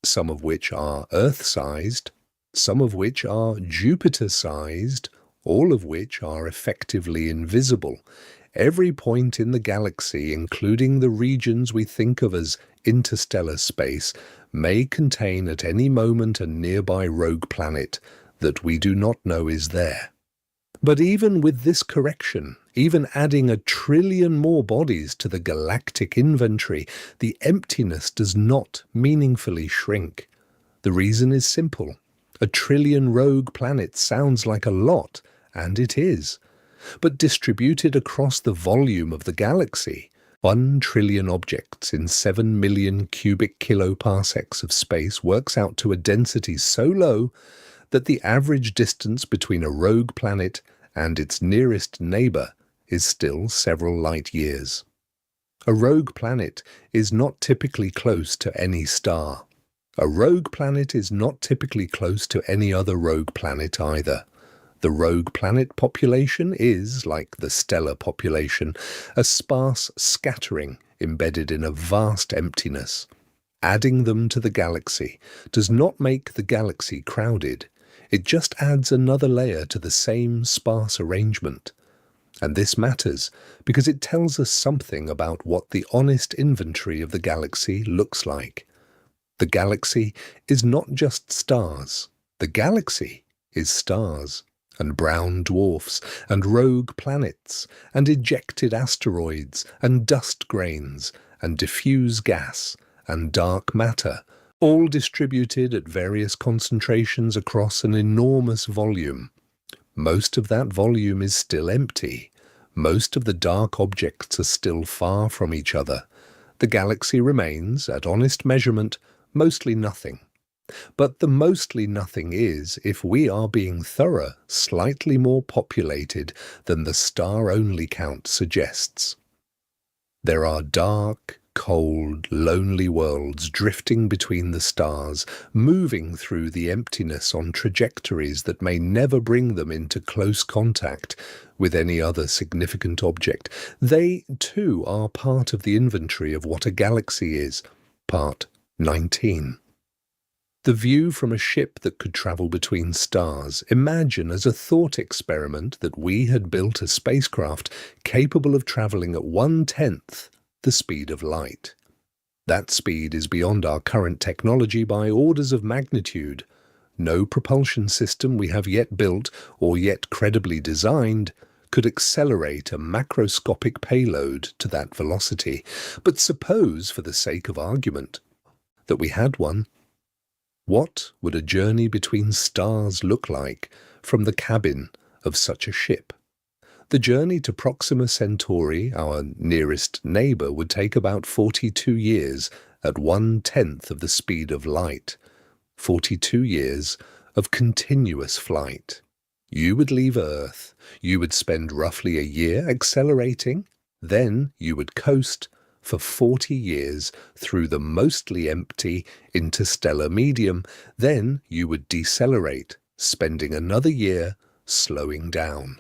some of which are Earth-sized, some of which are Jupiter-sized, all of which are effectively invisible. Every point in the galaxy, including the regions we think of as interstellar space, may contain at any moment a nearby rogue planet that we do not know is there. But even with this correction, even adding 1 trillion more bodies to the galactic inventory, the emptiness does not meaningfully shrink. The reason is simple. 1 trillion rogue planets sounds like a lot, and it is. But distributed across the volume of the galaxy, 1 trillion objects in 7 million cubic kiloparsecs of space works out to a density so low that the average distance between a rogue planet and its nearest neighbor is still several light years. A rogue planet is not typically close to any star. A rogue planet is not typically close to any other rogue planet either. The rogue planet population is, like the stellar population, a sparse scattering embedded in a vast emptiness. Adding them to the galaxy does not make the galaxy crowded. It just adds another layer to the same sparse arrangement. And this matters because it tells us something about what the honest inventory of the galaxy looks like. The galaxy is not just stars. The galaxy is stars, and brown dwarfs, and rogue planets, and ejected asteroids, and dust grains, and diffuse gas, and dark matter, all distributed at various concentrations across an enormous volume. Most of that volume is still empty. Most of the dark objects are still far from each other. The galaxy remains, at honest measurement, mostly nothing. But the mostly nothing is, if we are being thorough, slightly more populated than the star-only count suggests. There are dark, cold, lonely worlds drifting between the stars, moving through the emptiness on trajectories that may never bring them into close contact with any other significant object. They, too, are part of the inventory of what a galaxy is, part 19. The view from a ship that could travel between stars, imagine as a thought experiment that we had built a spacecraft capable of traveling at 1/10 the speed of light. That speed is beyond our current technology by orders of magnitude. No propulsion system we have yet built or yet credibly designed could accelerate a macroscopic payload to that velocity. But suppose, for the sake of argument, that we had one. What would a journey between stars look like from the cabin of such a ship? The journey to Proxima Centauri, our nearest neighbor, would take about 42 years at 1/10 of the speed of light. 42 years of continuous flight. You would leave Earth. You would spend roughly a year accelerating. Then you would coast for 40 years through the mostly empty interstellar medium. Then you would decelerate, spending another year slowing down.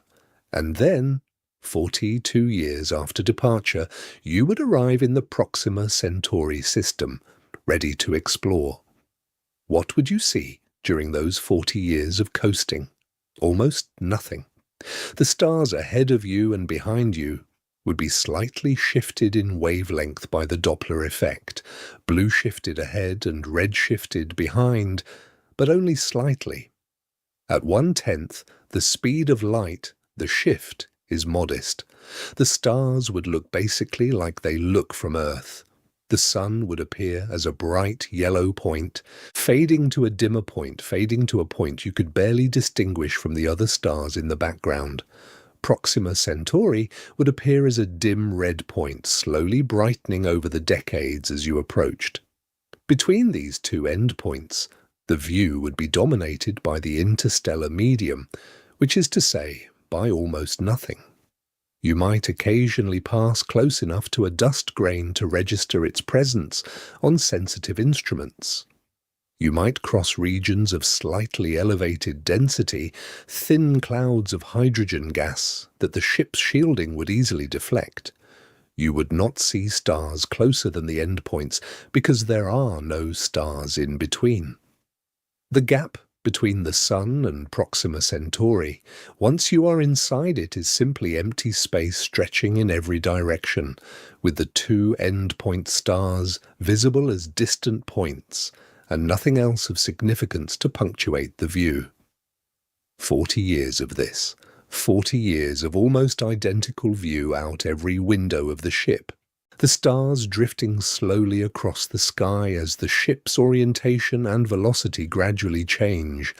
And then, 42 years after departure, you would arrive in the Proxima Centauri system, ready to explore. What would you see during those 40 years of coasting? Almost nothing. The stars ahead of you and behind you would be slightly shifted in wavelength by the Doppler effect, blue shifted ahead and red shifted behind, but only slightly. At 1/10 the speed of light, the shift is modest. The stars would look basically like they look from Earth. The sun would appear as a bright yellow point, fading to a dimmer point, fading to a point you could barely distinguish from the other stars in the background. Proxima Centauri would appear as a dim red point, slowly brightening over the decades as you approached. Between these two endpoints, the view would be dominated by the interstellar medium, which is to say, by almost nothing. You might occasionally pass close enough to a dust grain to register its presence on sensitive instruments. You might cross regions of slightly elevated density, thin clouds of hydrogen gas that the ship's shielding would easily deflect. You would not see stars closer than the endpoints because there are no stars in between. The gap between the Sun and Proxima Centauri, once you are inside it, is simply empty space stretching in every direction, with the two endpoint stars visible as distant points, and nothing else of significance to punctuate the view. 40 years of this. 40 years of almost identical view out every window of the ship. The stars drifting slowly across the sky as the ship's orientation and velocity gradually change.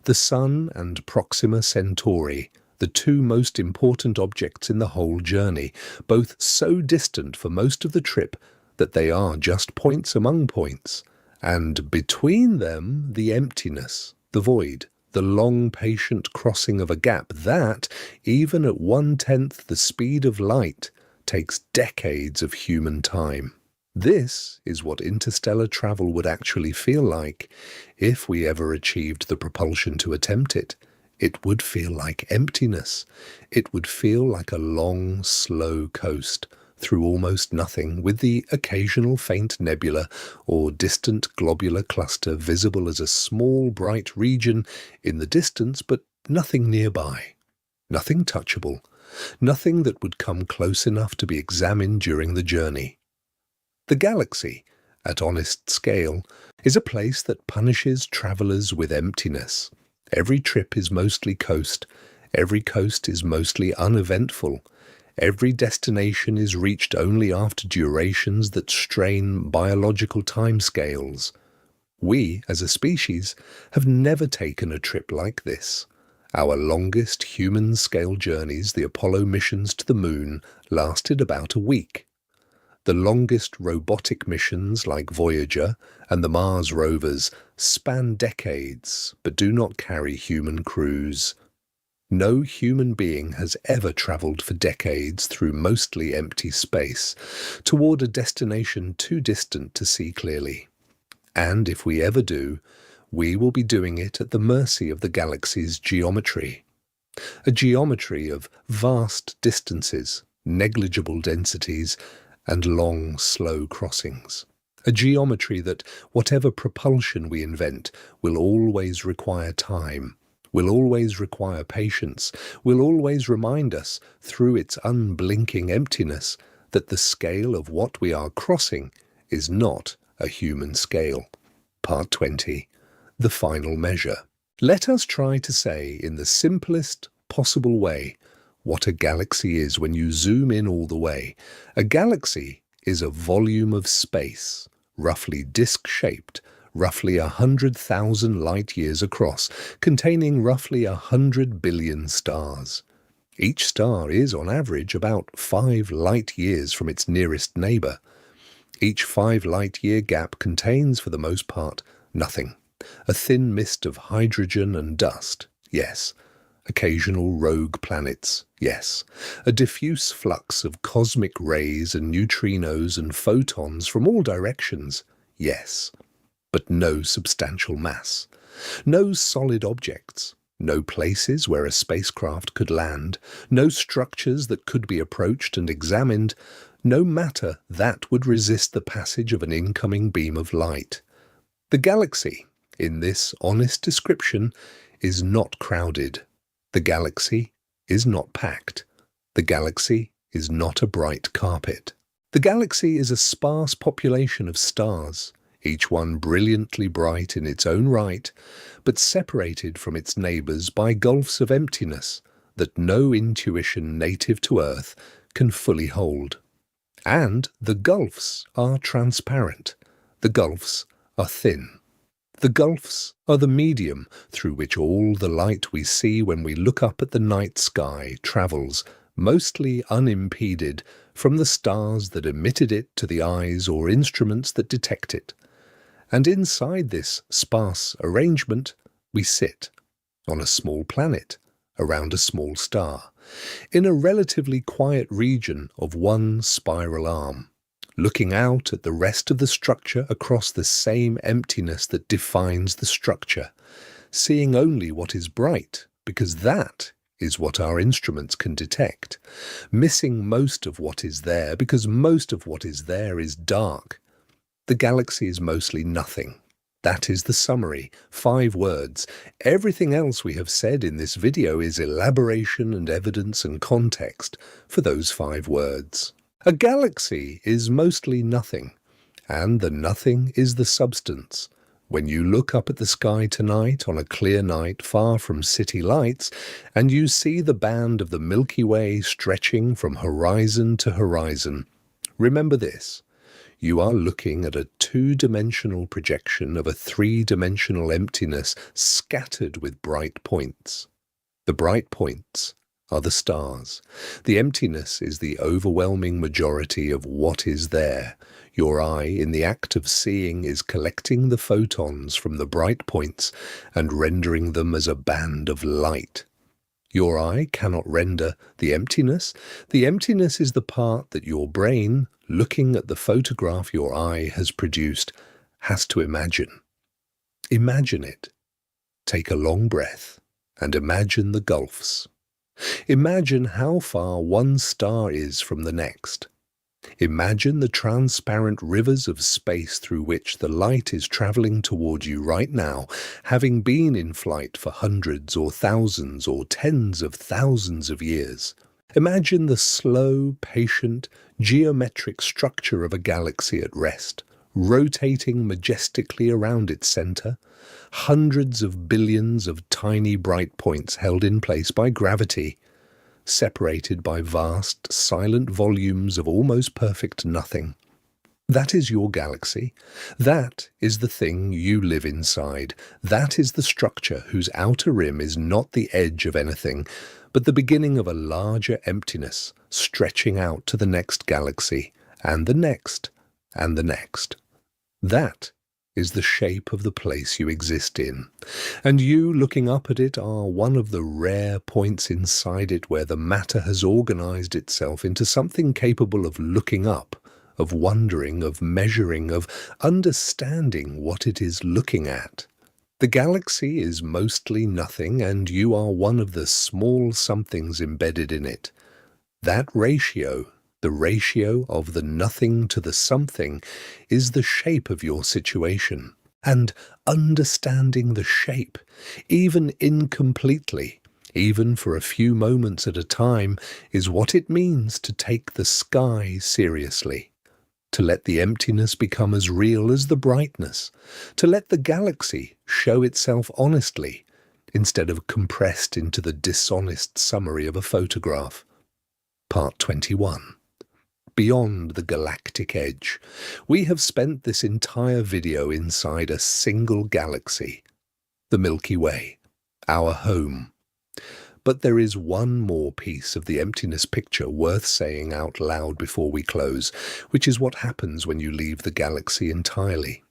The Sun and Proxima Centauri, the two most important objects in the whole journey, both so distant for most of the trip that they are just points among points, and between them the emptiness, the void, the long patient crossing of a gap that, even at 1/10 the speed of light, takes decades of human time. This is what interstellar travel would actually feel like if we ever achieved the propulsion to attempt it. It would feel like emptiness. It would feel like a long, slow coast through almost nothing, with the occasional faint nebula or distant globular cluster visible as a small bright region in the distance, but nothing nearby, nothing touchable, nothing that would come close enough to be examined during the journey. The galaxy, at honest scale, is a place that punishes travellers with emptiness. Every trip is mostly coast. Every coast is mostly uneventful. Every destination is reached only after durations that strain biological timescales. We, as a species, have never taken a trip like this. Our longest human-scale journeys, the Apollo missions to the Moon, lasted about a week. The longest robotic missions, like Voyager and the Mars rovers, span decades but do not carry human crews. No human being has ever travelled for decades through mostly empty space toward a destination too distant to see clearly. And if we ever do, we will be doing it at the mercy of the galaxy's geometry. A geometry of vast distances, negligible densities, and long, slow crossings. A geometry that, whatever propulsion we invent, will always require time, will always require patience, will always remind us, through its unblinking emptiness, that the scale of what we are crossing is not a human scale. Part 20. The final measure. Let us try to say, in the simplest possible way, what a galaxy is when you zoom in all the way. A galaxy is a volume of space, roughly disc-shaped, roughly 100,000 light-years across, containing roughly 100 billion stars. Each star is, on average, about 5 light-years from its nearest neighbour. Each 5 light-year gap contains, for the most part, nothing. A thin mist of hydrogen and dust, yes. Occasional rogue planets, yes. A diffuse flux of cosmic rays and neutrinos and photons from all directions, yes. But no substantial mass. No solid objects. No places where a spacecraft could land. No structures that could be approached and examined. No matter that would resist the passage of an incoming beam of light. The galaxy, in this honest description, is not crowded. The galaxy is not packed. The galaxy is not a bright carpet. The galaxy is a sparse population of stars, each one brilliantly bright in its own right, but separated from its neighbours by gulfs of emptiness that no intuition native to Earth can fully hold. And the gulfs are transparent. The gulfs are thin. The gulfs are the medium through which all the light we see when we look up at the night sky travels, mostly unimpeded, from the stars that emitted it to the eyes or instruments that detect it. And inside this sparse arrangement we sit, on a small planet, around a small star, in a relatively quiet region of one spiral arm. looking out at the rest of the structure across the same emptiness that defines the structure, seeing only what is bright, because that is what our instruments can detect, missing most of what is there because most of what is there is dark. The galaxy is mostly nothing. That is the summary, 5 words. Everything else we have said in this video is elaboration and evidence and context for those 5 words. A galaxy is mostly nothing, and the nothing is the substance. When you look up at the sky tonight on a clear night far from city lights, and you see the band of the Milky Way stretching from horizon to horizon, remember this. You are looking at a 2-dimensional projection of a 3-dimensional emptiness scattered with bright points. The bright points are the stars. The emptiness is the overwhelming majority of what is there. Your eye, in the act of seeing, is collecting the photons from the bright points and rendering them as a band of light. Your eye cannot render the emptiness. The emptiness is the part that your brain, looking at the photograph your eye has produced, has to imagine. Imagine it. Take a long breath and imagine the gulfs. Imagine how far one star is from the next. Imagine the transparent rivers of space through which the light is traveling toward you right now, having been in flight for hundreds or thousands or tens of thousands of years. Imagine the slow, patient, geometric structure of a galaxy at rest, rotating majestically around its center, hundreds of billions of tiny bright points held in place by gravity, separated by vast, silent volumes of almost perfect nothing. That is your galaxy. That is the thing you live inside. That is the structure whose outer rim is not the edge of anything, but the beginning of a larger emptiness, stretching out to the next galaxy, and the next, and the next. That is the shape of the place you exist in, and you looking up at it are one of the rare points inside it where the matter has organized itself into something capable of looking up, of wondering, of measuring, of understanding what it is looking at. The galaxy is mostly nothing, and you are one of the small somethings embedded in it. That ratio, the ratio of the nothing to the something, is the shape of your situation. And understanding the shape, even incompletely, even for a few moments at a time, is what it means to take the sky seriously. To let the emptiness become as real as the brightness. To let the galaxy show itself honestly, instead of compressed into the dishonest summary of a photograph. Part 21. Beyond the galactic edge. We have spent this entire video inside a single galaxy, the Milky Way, our home. But there is one more piece of the emptiness picture worth saying out loud before we close, which is what happens when you leave the galaxy entirely.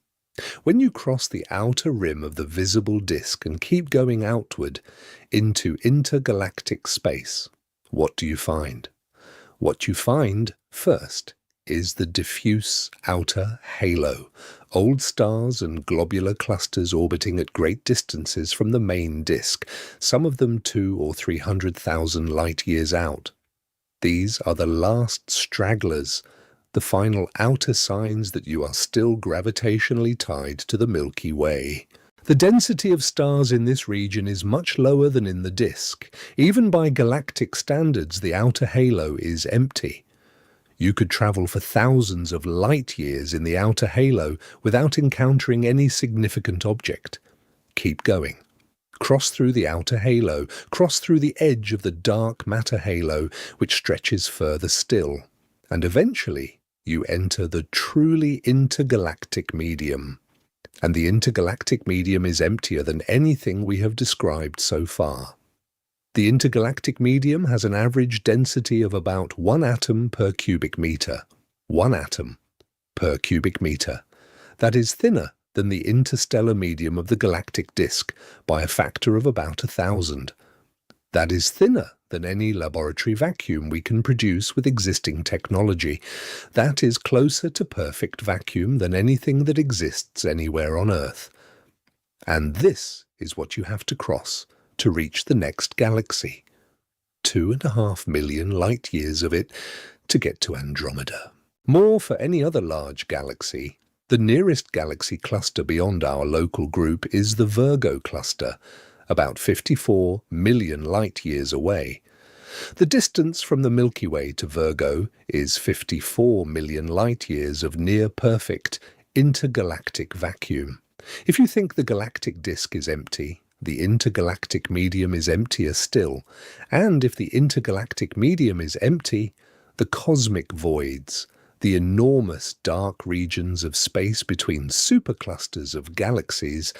When you cross the outer rim of the visible disk and keep going outward into intergalactic space, what do you find? What you find, first, is the diffuse outer halo, old stars and globular clusters orbiting at great distances from the main disk, some of them 200,000 or 300,000 light-years out. These are the last stragglers, the final outer signs that you are still gravitationally tied to the Milky Way. The density of stars in this region is much lower than in the disk. Even by galactic standards, the outer halo is empty. You could travel for thousands of light-years in the outer halo without encountering any significant object. Keep going. Cross through the outer halo, cross through the edge of the dark matter halo, which stretches further still, and eventually you enter the truly intergalactic medium. And the intergalactic medium is emptier than anything we have described so far. The intergalactic medium has an average density of about 1 atom per cubic meter. 1 atom per cubic meter. That is thinner than the interstellar medium of the galactic disk by a factor of about 1,000. That is thinner than any laboratory vacuum we can produce with existing technology. That is closer to perfect vacuum than anything that exists anywhere on Earth. And this is what you have to cross to reach the next galaxy. 2.5 million light-years of it to get to Andromeda. More for any other large galaxy. The nearest galaxy cluster beyond our local group is the Virgo cluster, about 54 million light-years away. The distance from the Milky Way to Virgo is 54 million light-years of near-perfect intergalactic vacuum. If you think the galactic disk is empty, the intergalactic medium is emptier still, and if the intergalactic medium is empty, the cosmic voids, the enormous dark regions of space between superclusters of galaxies,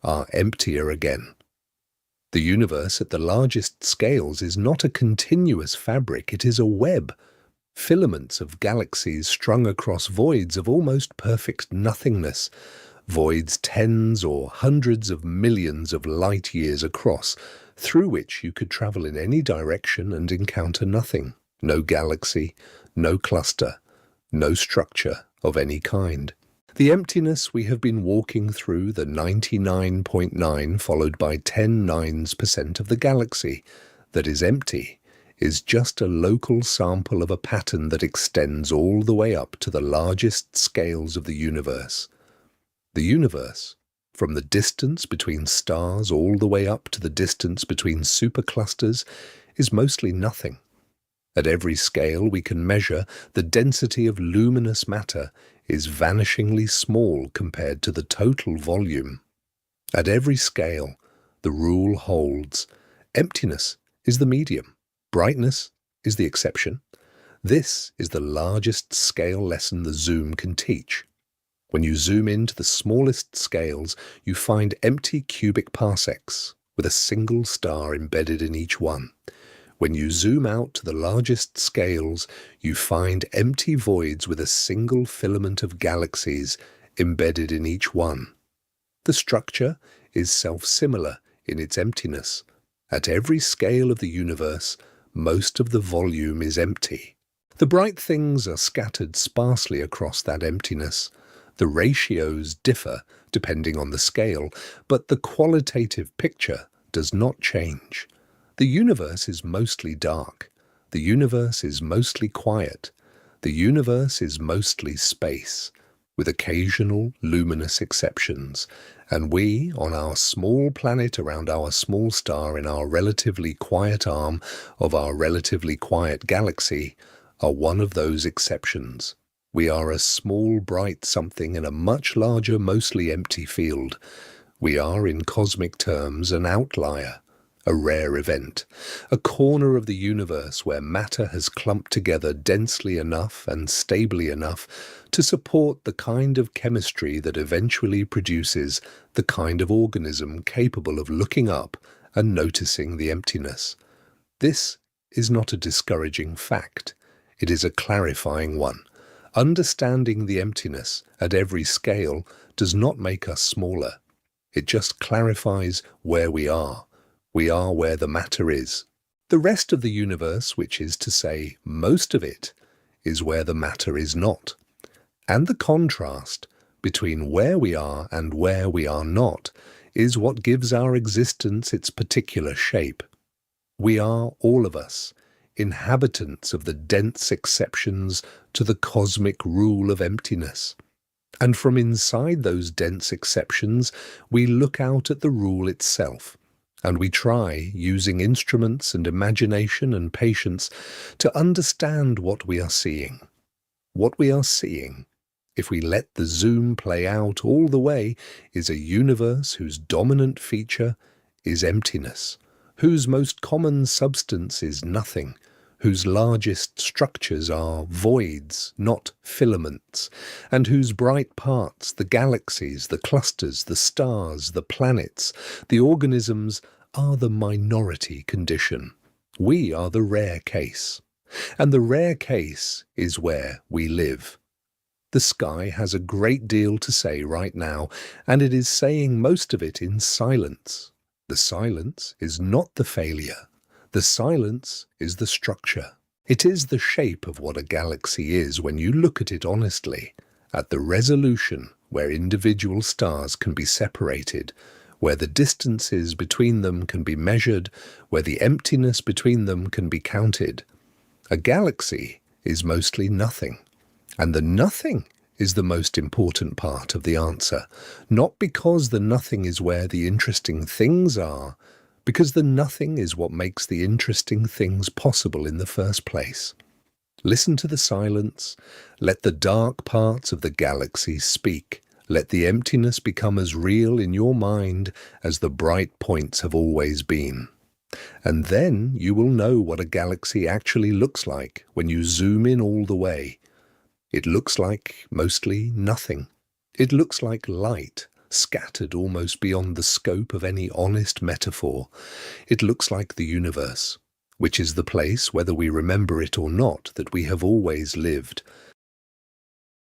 are emptier again. The universe at the largest scales is not a continuous fabric, it is a web. Filaments of galaxies strung across voids of almost perfect nothingness, voids tens or hundreds of millions of light-years across, through which you could travel in any direction and encounter nothing. No galaxy, no cluster, no structure of any kind. The emptiness we have been walking through, the 99.9 followed by 10 9% of the galaxy that is empty, is just a local sample of a pattern that extends all the way up to the largest scales of the universe. The universe, from the distance between stars all the way up to the distance between superclusters, is mostly nothing. At every scale we can measure, the density of luminous matter is vanishingly small compared to the total volume. At every scale, the rule holds. Emptiness is the medium. Brightness is the exception. This is the largest scale lesson the zoom can teach. When you zoom into the smallest scales, you find empty cubic parsecs with a single star embedded in each one. When you zoom out to the largest scales, you find empty voids with a single filament of galaxies embedded in each one. The structure is self-similar in its emptiness. At every scale of the universe, most of the volume is empty. The bright things are scattered sparsely across that emptiness. The ratios differ depending on the scale, but the qualitative picture does not change. The universe is mostly dark. The universe is mostly quiet. The universe is mostly space, with occasional luminous exceptions. And we, on our small planet around our small star in our relatively quiet arm of our relatively quiet galaxy, are one of those exceptions. We are a small bright something in a much larger, mostly empty field. We are, in cosmic terms, an outlier. A rare event, a corner of the universe where matter has clumped together densely enough and stably enough to support the kind of chemistry that eventually produces the kind of organism capable of looking up and noticing the emptiness. This is not a discouraging fact. It is a clarifying one. Understanding the emptiness at every scale does not make us smaller. It just clarifies where we are. We are where the matter is. The rest of the universe, which is to say most of it, is where the matter is not. And the contrast between where we are and where we are not is what gives our existence its particular shape. We are, all of us, inhabitants of the dense exceptions to the cosmic rule of emptiness. And from inside those dense exceptions, we look out at the rule itself. And we try, using instruments and imagination and patience, to understand what we are seeing. What we are seeing, if we let the zoom play out all the way, is a universe whose dominant feature is emptiness, whose most common substance is nothing, whose largest structures are voids, not filaments, and whose bright parts, the galaxies, the clusters, the stars, the planets, the organisms, are the minority condition. We are the rare case. And the rare case is where we live. The sky has a great deal to say right now, and it is saying most of it in silence. The silence is not the failure. The silence is the structure. It is the shape of what a galaxy is when you look at it honestly, at the resolution where individual stars can be separated, where the distances between them can be measured, where the emptiness between them can be counted. A galaxy is mostly nothing, and the nothing is the most important part of the answer, not because the nothing is where the interesting things are, because the nothing is what makes the interesting things possible in the first place. Listen to the silence. Let the dark parts of the galaxy speak. Let the emptiness become as real in your mind as the bright points have always been. And then you will know what a galaxy actually looks like when you zoom in all the way. It looks like mostly nothing. It looks like light, scattered almost beyond the scope of any honest metaphor. It looks like the universe, which is the place, whether we remember it or not, that we have always lived.